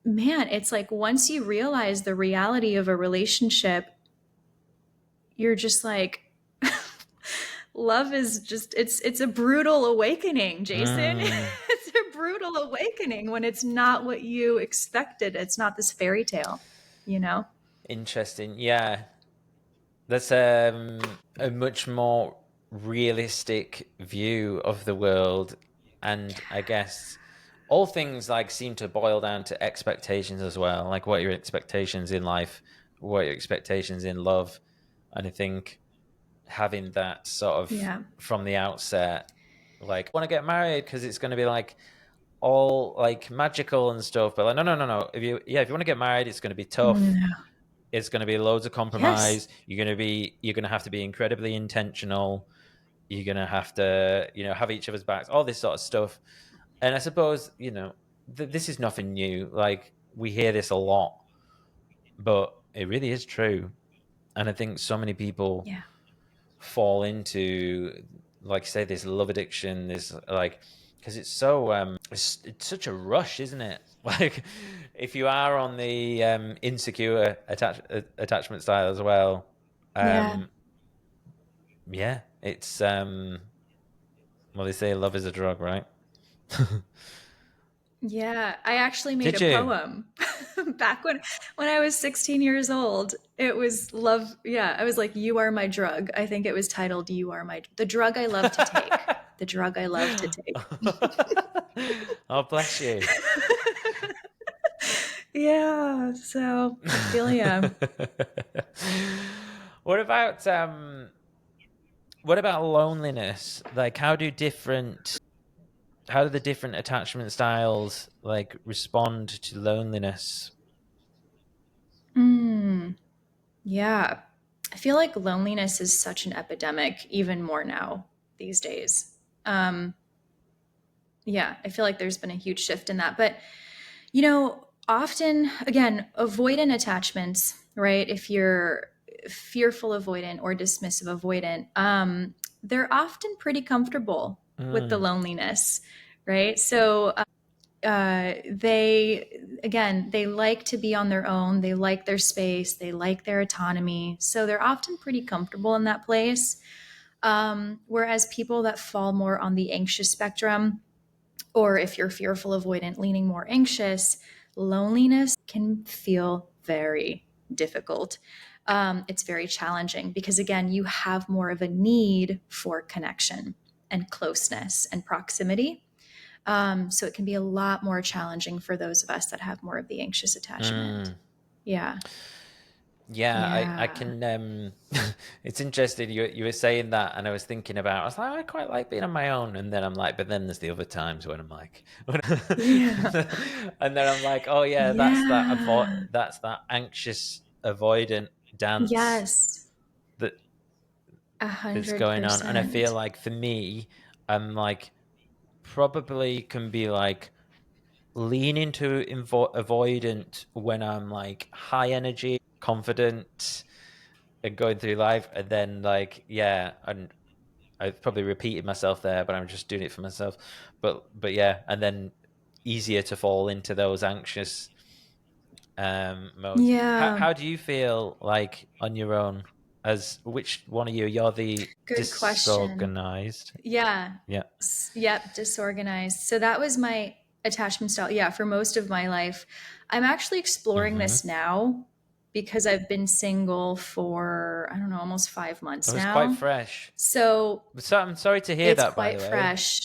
man, it's like once you realize the reality of a relationship, you're just like love is just it's a brutal awakening, Jason. Mm. It's a brutal awakening when it's not what you expected. It's not this fairy tale, you know? Interesting. Yeah. That's a much more realistic view of the world. And I guess all things like seem to boil down to expectations as well. Like what are your expectations in life, what are your expectations in love. And I think having that sort of Yeah. from the outset, like, want to get married because it's going to be like all like magical and stuff. But like, no, no, no, no. If you want to get married, it's going to be tough. No. It's going to be loads of Yes. compromise. You're going to have to be incredibly intentional. You're going to have to, you know, have each other's backs, all this sort of stuff. And I suppose, you know, this is nothing new. Like we hear this a lot, but it really is true. And I think so many people Yeah. fall into, like I say, this love addiction, this like, because it's so it's such a rush, isn't it? Like if you are on the insecure attachment style as well, Yeah. um yeah, It's well, they say love is a drug, right? Yeah, I actually made Did a you? poem back when I was 16 years old. It was love. Yeah, I was like, "You are my drug." I think it was titled "You are my the drug I love to take." The drug I love to take. Oh, bless you. Yeah, so I feel ya. What about loneliness? Like how do the different attachment styles like respond to loneliness? Mm, yeah. I feel like loneliness is such an epidemic, even more now these days. Um, yeah, I feel like there's been a huge shift in that. But, often, again, avoidant attachments, right? If you're fearful avoidant or dismissive avoidant, they're often pretty comfortable with the Mm, loneliness, right? So, they like to be on their own. They like their space. They like their autonomy. So they're often pretty comfortable in that place. Whereas people that fall more on the anxious spectrum, or if you're fearful avoidant, leaning more anxious, loneliness can feel very difficult. It's very challenging because, again, you have more of a need for connection and closeness and proximity. So it can be a lot more challenging for those of us that have more of the anxious attachment. mm. Yeah. Yeah, I Yeah. can it's interesting you were saying that and I was thinking about I was like I quite like being on my own and then I'm like but then there's the other times when I'm like Yeah. and then I'm like oh yeah Yeah. that's that anxious avoidant dance Yes. that A that's hundred going on and I feel percent. like for me I'm like probably can be like lean into avoidant when I'm like high energy, confident, and going through life, and then like yeah, and I've probably repeated myself there, but I'm just doing it for myself. But yeah, and then easier to fall into those anxious modes. Yeah. How do you feel like on your own? As which one of you? You're the Good question. disorganized. Yeah. Yeah. Yep. Disorganized. So that was my attachment style. Yeah. For most of my life, I'm actually exploring Mm-hmm. this now because I've been single for, I don't know, almost 5 months It was quite now. fresh. So So I'm sorry to hear it's that, by quite the way. fresh.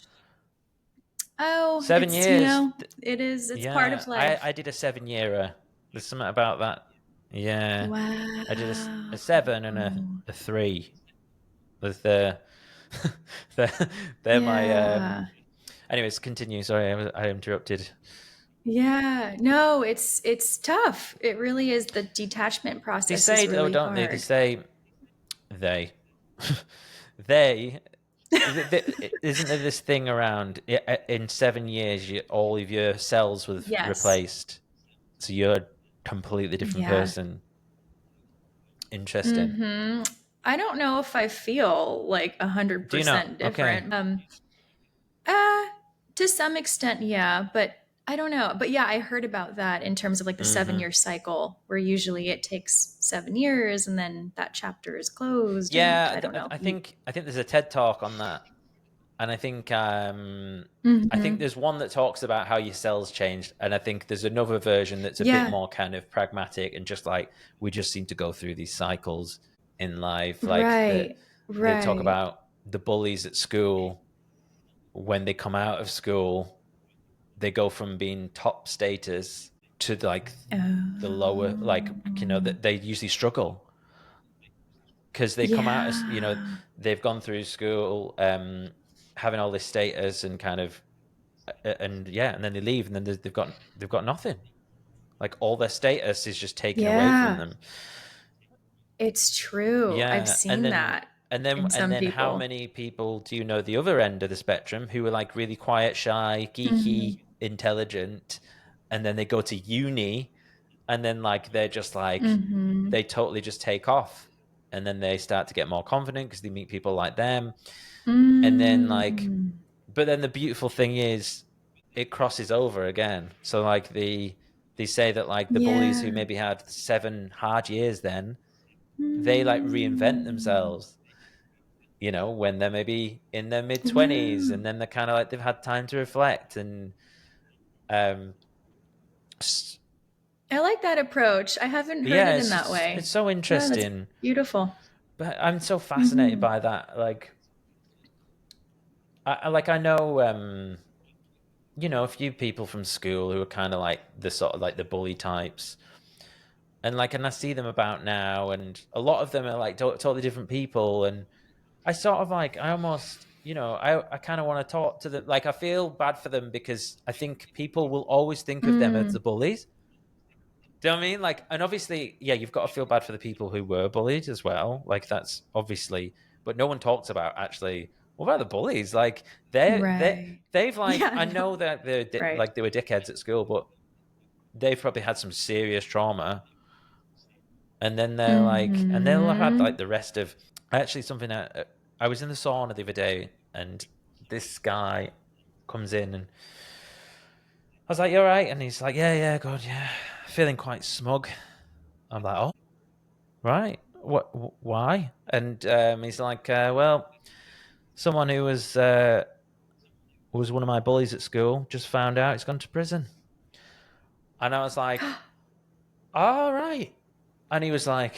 Oh, 7 years. it's part Yeah, of I life. did a 7-yearer. There's something about that. Yeah, I did a Wow. 7 and a 3. With the they're my Yeah. anyways, continue. Sorry, I interrupted. Yeah. No, it's tough. It really is. The detachment They process is say though, really don't they? They hard. say they they isn't there this thing around in 7 years all of your cells were Yes. replaced, so you're a completely different Yeah. person. Interesting. Hmm. I don't know if I feel like a hundred Do you not? percent Okay. different. Uh, to some extent, yeah, but I don't know. But yeah, I heard about that in terms of like the Mm-hmm. 7 year cycle, where usually it takes 7 years and then that chapter is closed. And Yeah, I don't know. I think there's a TED talk on that, and I think Hmm. there's one that talks about how your cells changed, and I think there's another version that's a bit Yeah. more kind of pragmatic and just like we just seem to go through these cycles in life, like Right. they talk Right. about the bullies at school when they come out of school, they go from being top status to like the lower, like Oh. that they usually struggle because they come out as Yeah. they've gone through school having all this status and kind of and yeah and then they leave and then they've got nothing, like all their status is just taken away from Yeah. them. It's true. I've Yeah, seen that in and some then how people. many people do you know the other end of the spectrum who are like really quiet, shy, Hmm. geeky, intelligent, and then they go to uni and then like they're just like Hmm. they totally just take off and then they start to get more confident because they meet people like them. And then like Mm. but then the beautiful thing is it crosses over again. So like they say that like the bullies who Yeah. maybe had 7 hard years then they like reinvent Mm. themselves you know, when they're maybe in their mid-20s, Yeah. and then they're kind of like they've had time to reflect. And um I like that approach. I haven't heard yeah, it in that it's way. so Yeah, that's interesting. beautiful. But I'm so fascinated Hmm. by that. Like I know you know, a few people from school who are kind of like the sort of like the bully types, and like, and I see them about now, and a lot of them are like totally different people. And I sort of like, I almost, you know, I kind of want to talk to them. Like, I feel bad for them because I think people will always think of them as the Mm, bullies. Do you know what I mean? Like, and obviously, yeah, you've got to feel bad for the people who were bullied as well. Like, that's obviously, but no one talks about actually. What about the bullies? Like, right. they've like, Yeah, I no. know that Right. like they were dickheads at school, but they've probably had some serious trauma, and then they're like, and they'll have had Hmm. like the rest of. Actually, something I was in the sauna the other day, and this guy comes in, and I was like, "You all right?" And he's like, "Yeah, yeah, good, yeah, feeling quite smug." I'm like, "Oh, right, what? Why?" And he's like, "Well, someone who was one of my bullies at school just found out he's gone to prison." And I was like, "All right," and he was like.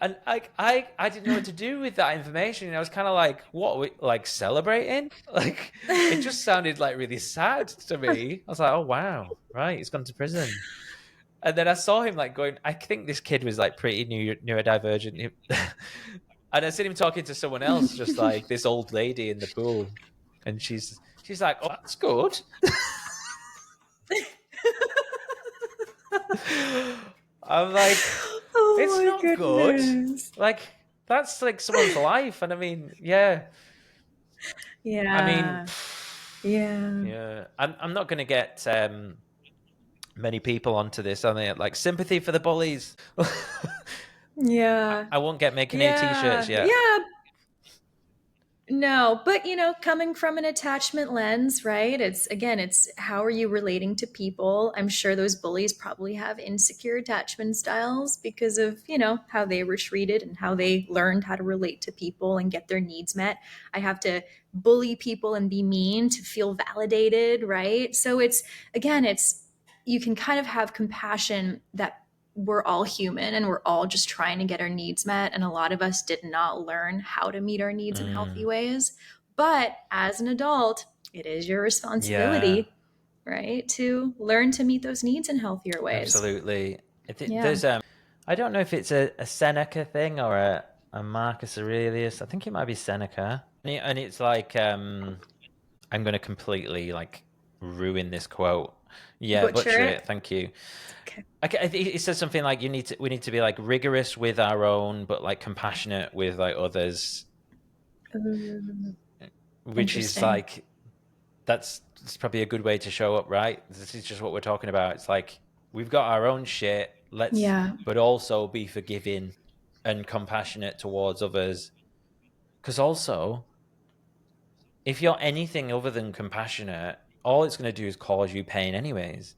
And I didn't know what to do with that information. And I was kind of like, what, are we, like celebrating? Like, it just sounded like really sad to me. I was like, oh, wow. Right. He's gone to prison. And then I saw him like going, I think this kid was like pretty neurodivergent. And I seen him talking to someone else, just like this old lady in the pool. And she's like, oh, that's good. I'm like, Oh it's my not good. goodness. Like, that's like someone's life. And I mean, yeah. I mean, Yeah. Yeah. yeah. I'm not going to get many people onto this, are they? Like, sympathy for the bullies. Yeah. I won't get making any t-shirts Yeah. yet. Yeah. No, but coming from an attachment lens, right? It's again, it's how are you relating to people? I'm sure those bullies probably have insecure attachment styles because of, how they were treated and how they learned how to relate to people and get their needs met. I have to bully people and be mean to feel validated, right? So it's again, it's you can kind of have compassion that we're all human and we're all just trying to get our needs met. And a lot of us did not learn how to meet our needs in healthy Mm, ways. But as an adult, it is your yeah, responsibility, right, to learn to meet those needs in healthier ways. absolutely. Yeah. There's I don't know if it's a Seneca thing or a Marcus Aurelius. I think it might be Seneca. And it's like I'm going to completely like ruin this quote. Yeah, Butcher butcher it. it. Thank you. Okay. Okay, it says something like we need to be like rigorous with our own, but like compassionate with like others, Ooh, which is interesting. like it's probably a good way to show up, right? This is just what we're talking about. It's like we've got our own shit, let's Yeah. but also be forgiving and compassionate towards others. Because also, if you're anything other than compassionate, all it's going to do is cause you pain, anyways.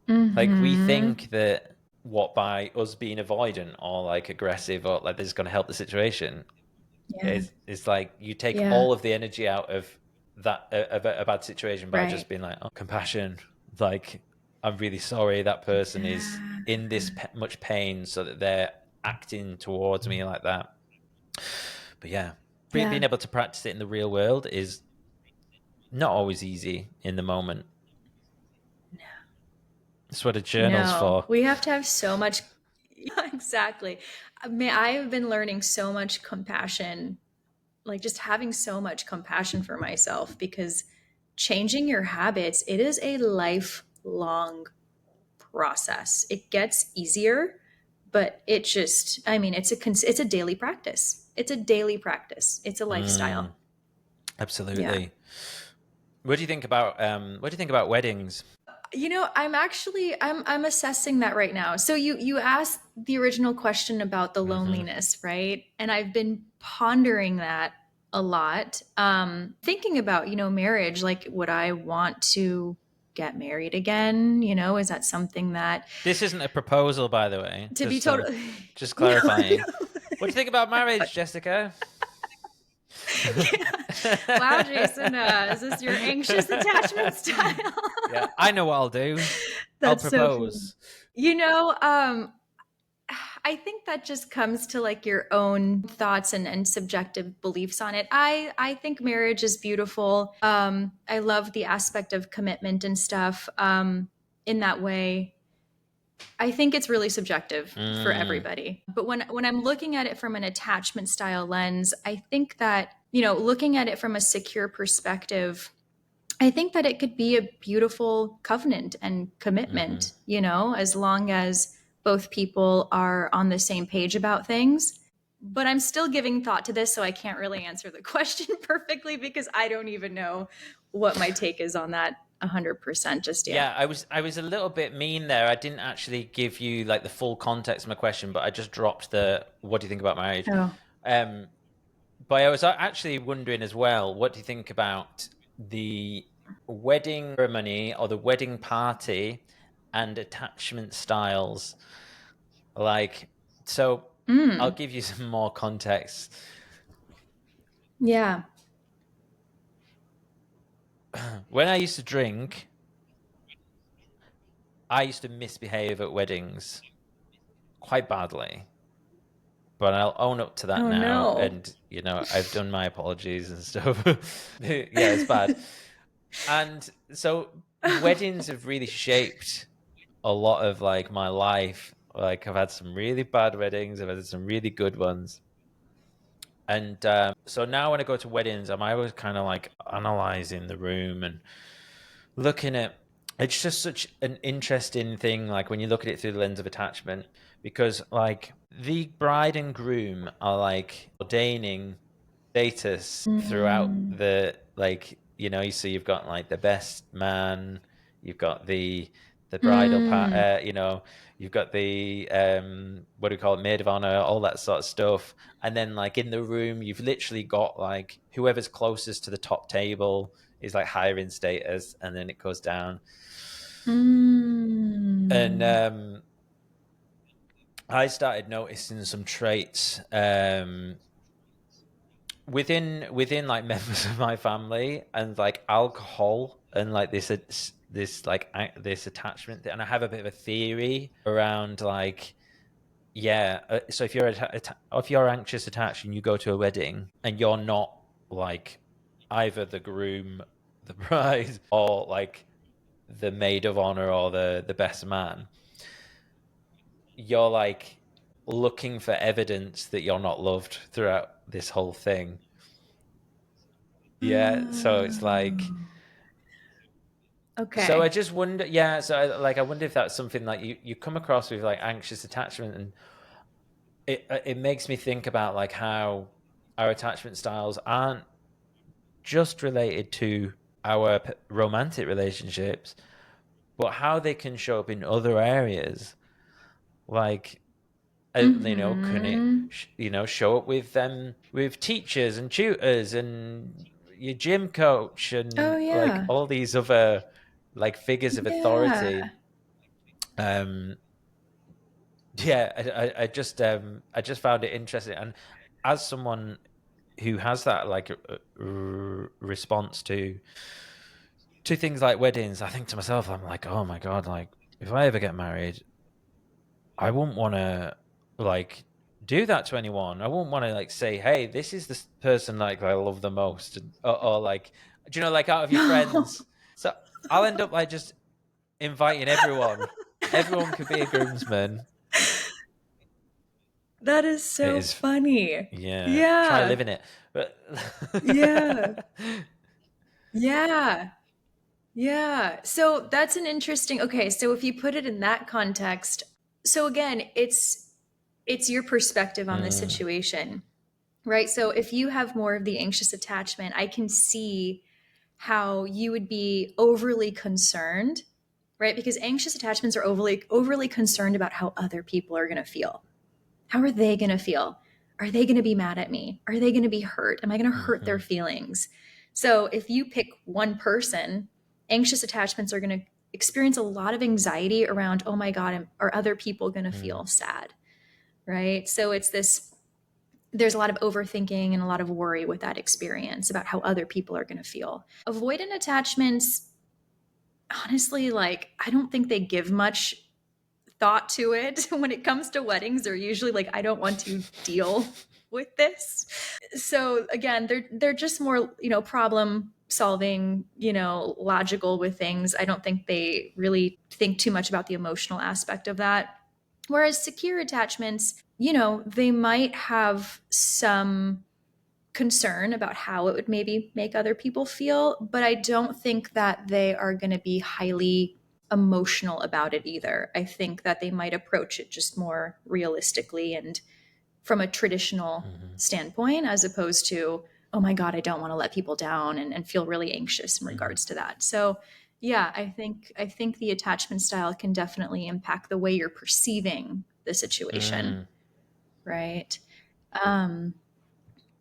Like, we Mm-hmm. think that what by us being avoidant or like aggressive or like this is going to help the situation Yeah. is like you take Yeah. all of the energy out of that of a bad situation by Right. just being like, oh, compassion. Like, I'm really sorry that person is Yeah. in this much pain, so that they're acting towards me like that. But yeah, being Yeah. able to practice it in the real world is not always easy in the moment. That's what a journal's No, for. we have to have so much. Yeah, exactly. I mean, I've been learning so much compassion, like just having so much compassion for myself because changing your habits, it is a lifelong process. It gets easier, but I mean, it's a daily practice. It's a daily practice. It's a Mm, lifestyle. Yeah. absolutely. What do you think about weddings? I'm assessing that right now. So you asked the original question about the Hmm. loneliness, right? And I've been pondering that a lot. Thinking about, marriage, like would I want to get married again? Is that something that This isn't a proposal, by the way. to be total Just no, clarifying. What do you think about marriage, Jessica? Wow, Jason, is this your anxious attachment style? Yeah, I know what I'll do. I'll That's so funny. propose. You know, I think that just comes to like your own thoughts and subjective beliefs on it. I think marriage is beautiful. I love the aspect of commitment and stuff. In that way, I think it's really subjective for Mm, everybody. But when I'm looking at it from an attachment style lens, I think that, looking at it from a secure perspective, I think that it could be a beautiful covenant and mhm. commitment, as long as both people are on the same page about things. But I'm still giving thought to this, so I can't really answer the question perfectly because I don't even know what my take is on that 100% just Yeah, yet. I was a little bit mean there. I didn't actually give you like the full context of my question, but I just dropped the what do you think about marriage? Oh. Um, but I was actually wondering as well, what do you think about the wedding ceremony or the wedding party and attachment styles? Like, so I'll Mm. give you some more context. Yeah. When I used to drink, I used to misbehave at weddings quite badly. But I'll own up to that Oh now, no. and I've done my apologies and stuff. Yeah, it's bad. And so weddings have really shaped a lot of like my life. Like I've had some really bad weddings, I've had some really good ones. And so now when I go to weddings, I'm always kind of like analyzing the room and looking at it's just such an interesting thing, like when you look at it through the lens of attachment, because like the bride and groom are like ordaining status throughout Mm. the like you see you've got like the best man, you've got the bridal part, Mm. you've got the what do we call it, maid of honor, all that sort of stuff. And then like in the room you've literally got like whoever's closest to the top table is like higher in status, and then it goes down. And Mm. I started noticing some traits within like members of my family, and like alcohol and like this like this attachment and I have a bit of a theory around like, yeah, so if you're anxious attached and you go to a wedding and you're not like either the groom, the bride, or like the maid of honor or the best man, you're like looking for evidence that you're not loved throughout this whole thing. Yeah, so it's like, Oh. so I Okay. just wonder, yeah, so I wonder if that's something like you come across with like anxious attachment, and it makes me think about like how our attachment styles aren't just related to our romantic relationships, but how they can show up in other areas. Like, can it, Mm-hmm. show up with them with teachers and tutors and your gym coach Oh and like yeah. all these other like figures of Yeah. authority. Um, yeah, I just found it interesting, and as someone who has that like response to things like weddings, I think to myself, I'm like, oh my god, like if I ever get married, I wouldn't want to like do that to anyone. I wouldn't want to like say, hey, this is the person like I love the most, or like, do you know, like out of your friends. So I'll end up like just inviting everyone. Everyone could be a groomsman. That is It so is, funny. yeah. Try Yeah. living it, but Yeah. Yeah. Yeah. So that's an interesting. Okay, so if you put it in that context, so again, it's your perspective on the Mm, situation, right? So if you have more of the anxious attachment, I can see how you would be overly concerned, right? Because anxious attachments are overly concerned about how other people are going to feel. How are they going to feel? Are they going to be mad at me? Are they going to be hurt? Am I going to hurt their mhm, feelings? So if you pick one person, anxious attachments are going to experience a lot of anxiety around, oh my God, are other people going to mm, feel sad? Right. So it's this. there's a lot of overthinking and a lot of worry with that experience about how other people are going to feel. Avoidant attachments, honestly, like, I don't think they give much thought to it. When it comes to weddings, they're usually like, I don't want to deal with this. So again, they're just more, problem solving, logical with things. I don't think they really think too much about the emotional aspect of that. Whereas secure attachments, they might have some concern about how it would maybe make other people feel, but I don't think that they are going to be highly emotional about it either. I think that they might approach it just more realistically and from a traditional Mm-hmm. standpoint, as opposed to, oh my God, I don't want to let people down, and feel really anxious in Mm-hmm. regards to that. So yeah, I think the attachment style can definitely impact the way you're perceiving the situation, Mm. right? Um,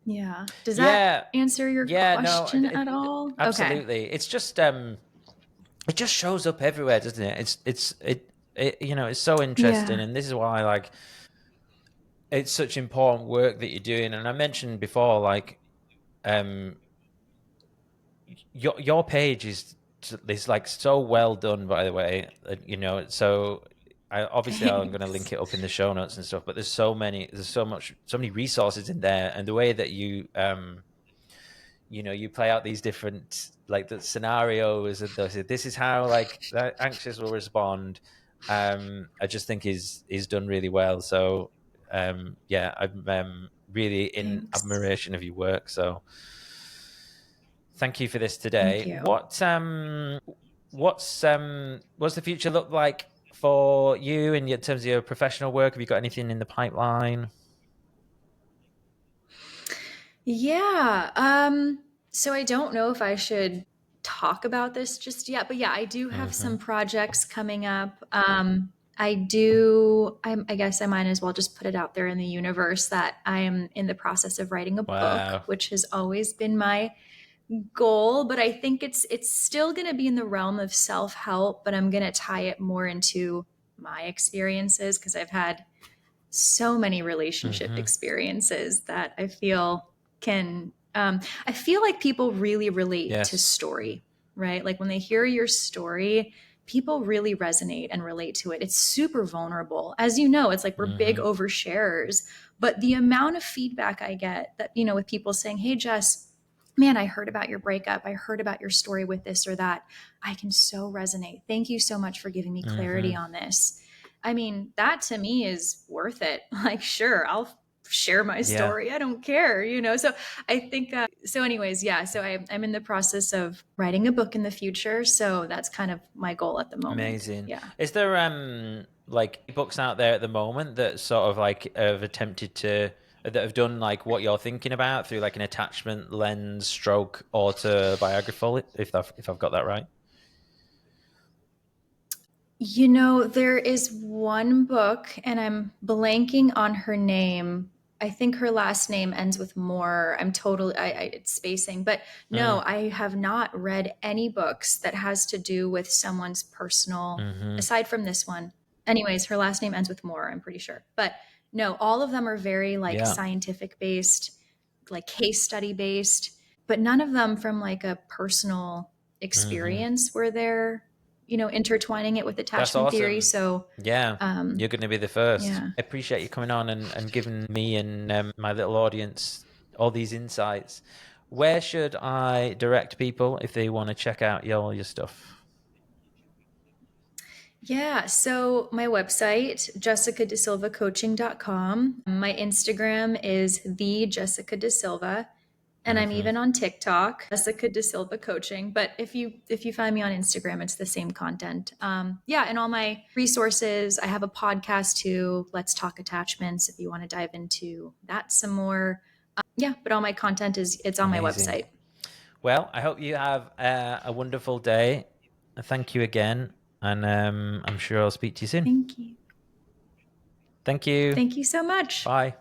yeah. Does that Yeah. answer your Yeah, no, question at all? Okay. absolutely. It's just it just shows up everywhere, doesn't it? It it's so interesting, Yeah. and this is why like it's such important work that you're doing. And I mentioned before, like um your page is like so well done, by the way. So I obviously I'm going to link Thanks. it up in the show notes and stuff. But there's so many resources in there, and the way that you play out these different like the scenarios, and this is how like that anxious will respond. I just think is done really well. So yeah, I'm really in Thanks. admiration of your work. So thank you for this Thank today. you. What's the future look like for you in terms of your professional work? Have you got anything in the pipeline? Yeah. So I don't know if I should talk about this just yet, but yeah, I do have Hmm. some projects coming up. I guess I might as well just put it out there in the universe that I am in the process of writing a book, Wow. which has always been my goal, but I think it's still going to be in the realm of self-help, but I'm going to tie it more into my experiences because I've had so many relationship Hmm. experiences that I feel can I feel like people really relate to Yes. story, right? Like when they hear your story, people really resonate and relate to it. It's super vulnerable. As you know, it's like we're big Hmm. oversharers, but the amount of feedback I get that, with people saying, "Hey Jess, man, I heard about your breakup. I heard about your story with this or that. I can so resonate. Thank you so much for giving me clarity Hmm. on this." I mean, that to me is worth it. Like, sure, I'll share my Yeah. story. I don't care. So I think, so, anyways, yeah. So I'm in the process of writing a book in the future. So that's kind of my goal at the moment. Amazing. Yeah. Is there like books out there at the moment that sort of like have attempted to that have done like what you're thinking about through like an attachment lens stroke autobiographical, if I've got that right? There is one book, and I'm blanking on her name. I think her last name ends with Moore. I'm totally, it's spacing, but no, Mm. I have not read any books that has to do with someone's personal, Hmm. aside from this one. Anyways, her last name ends with Moore, I'm pretty sure. But no, all of them are very like Yeah. scientific based, like case study based, but none of them from like a personal Hmm. experience where they're intertwining it with That's attachment theory. awesome. So, Yeah. You're going to be the first. yeah. I appreciate you coming on and giving me and my little audience all these insights. Where should I direct people if they want to check out your stuff? Yeah. So, my website, jessicadesilvacoaching.com. My Instagram is the Jessica De Silva. And I'm Hmm. even on TikTok, Jessica De Silva Coaching. But if you find me on Instagram, it's the same content. Yeah, and all my resources. I have a podcast too, Let's Talk Attachments. If you want to dive into that some more, yeah. But all my content it's on my Amazing. website. Well, I hope you have a wonderful day. Thank you again, and I'm sure I'll speak to you soon. Thank you. Thank you. Thank you so much. Bye.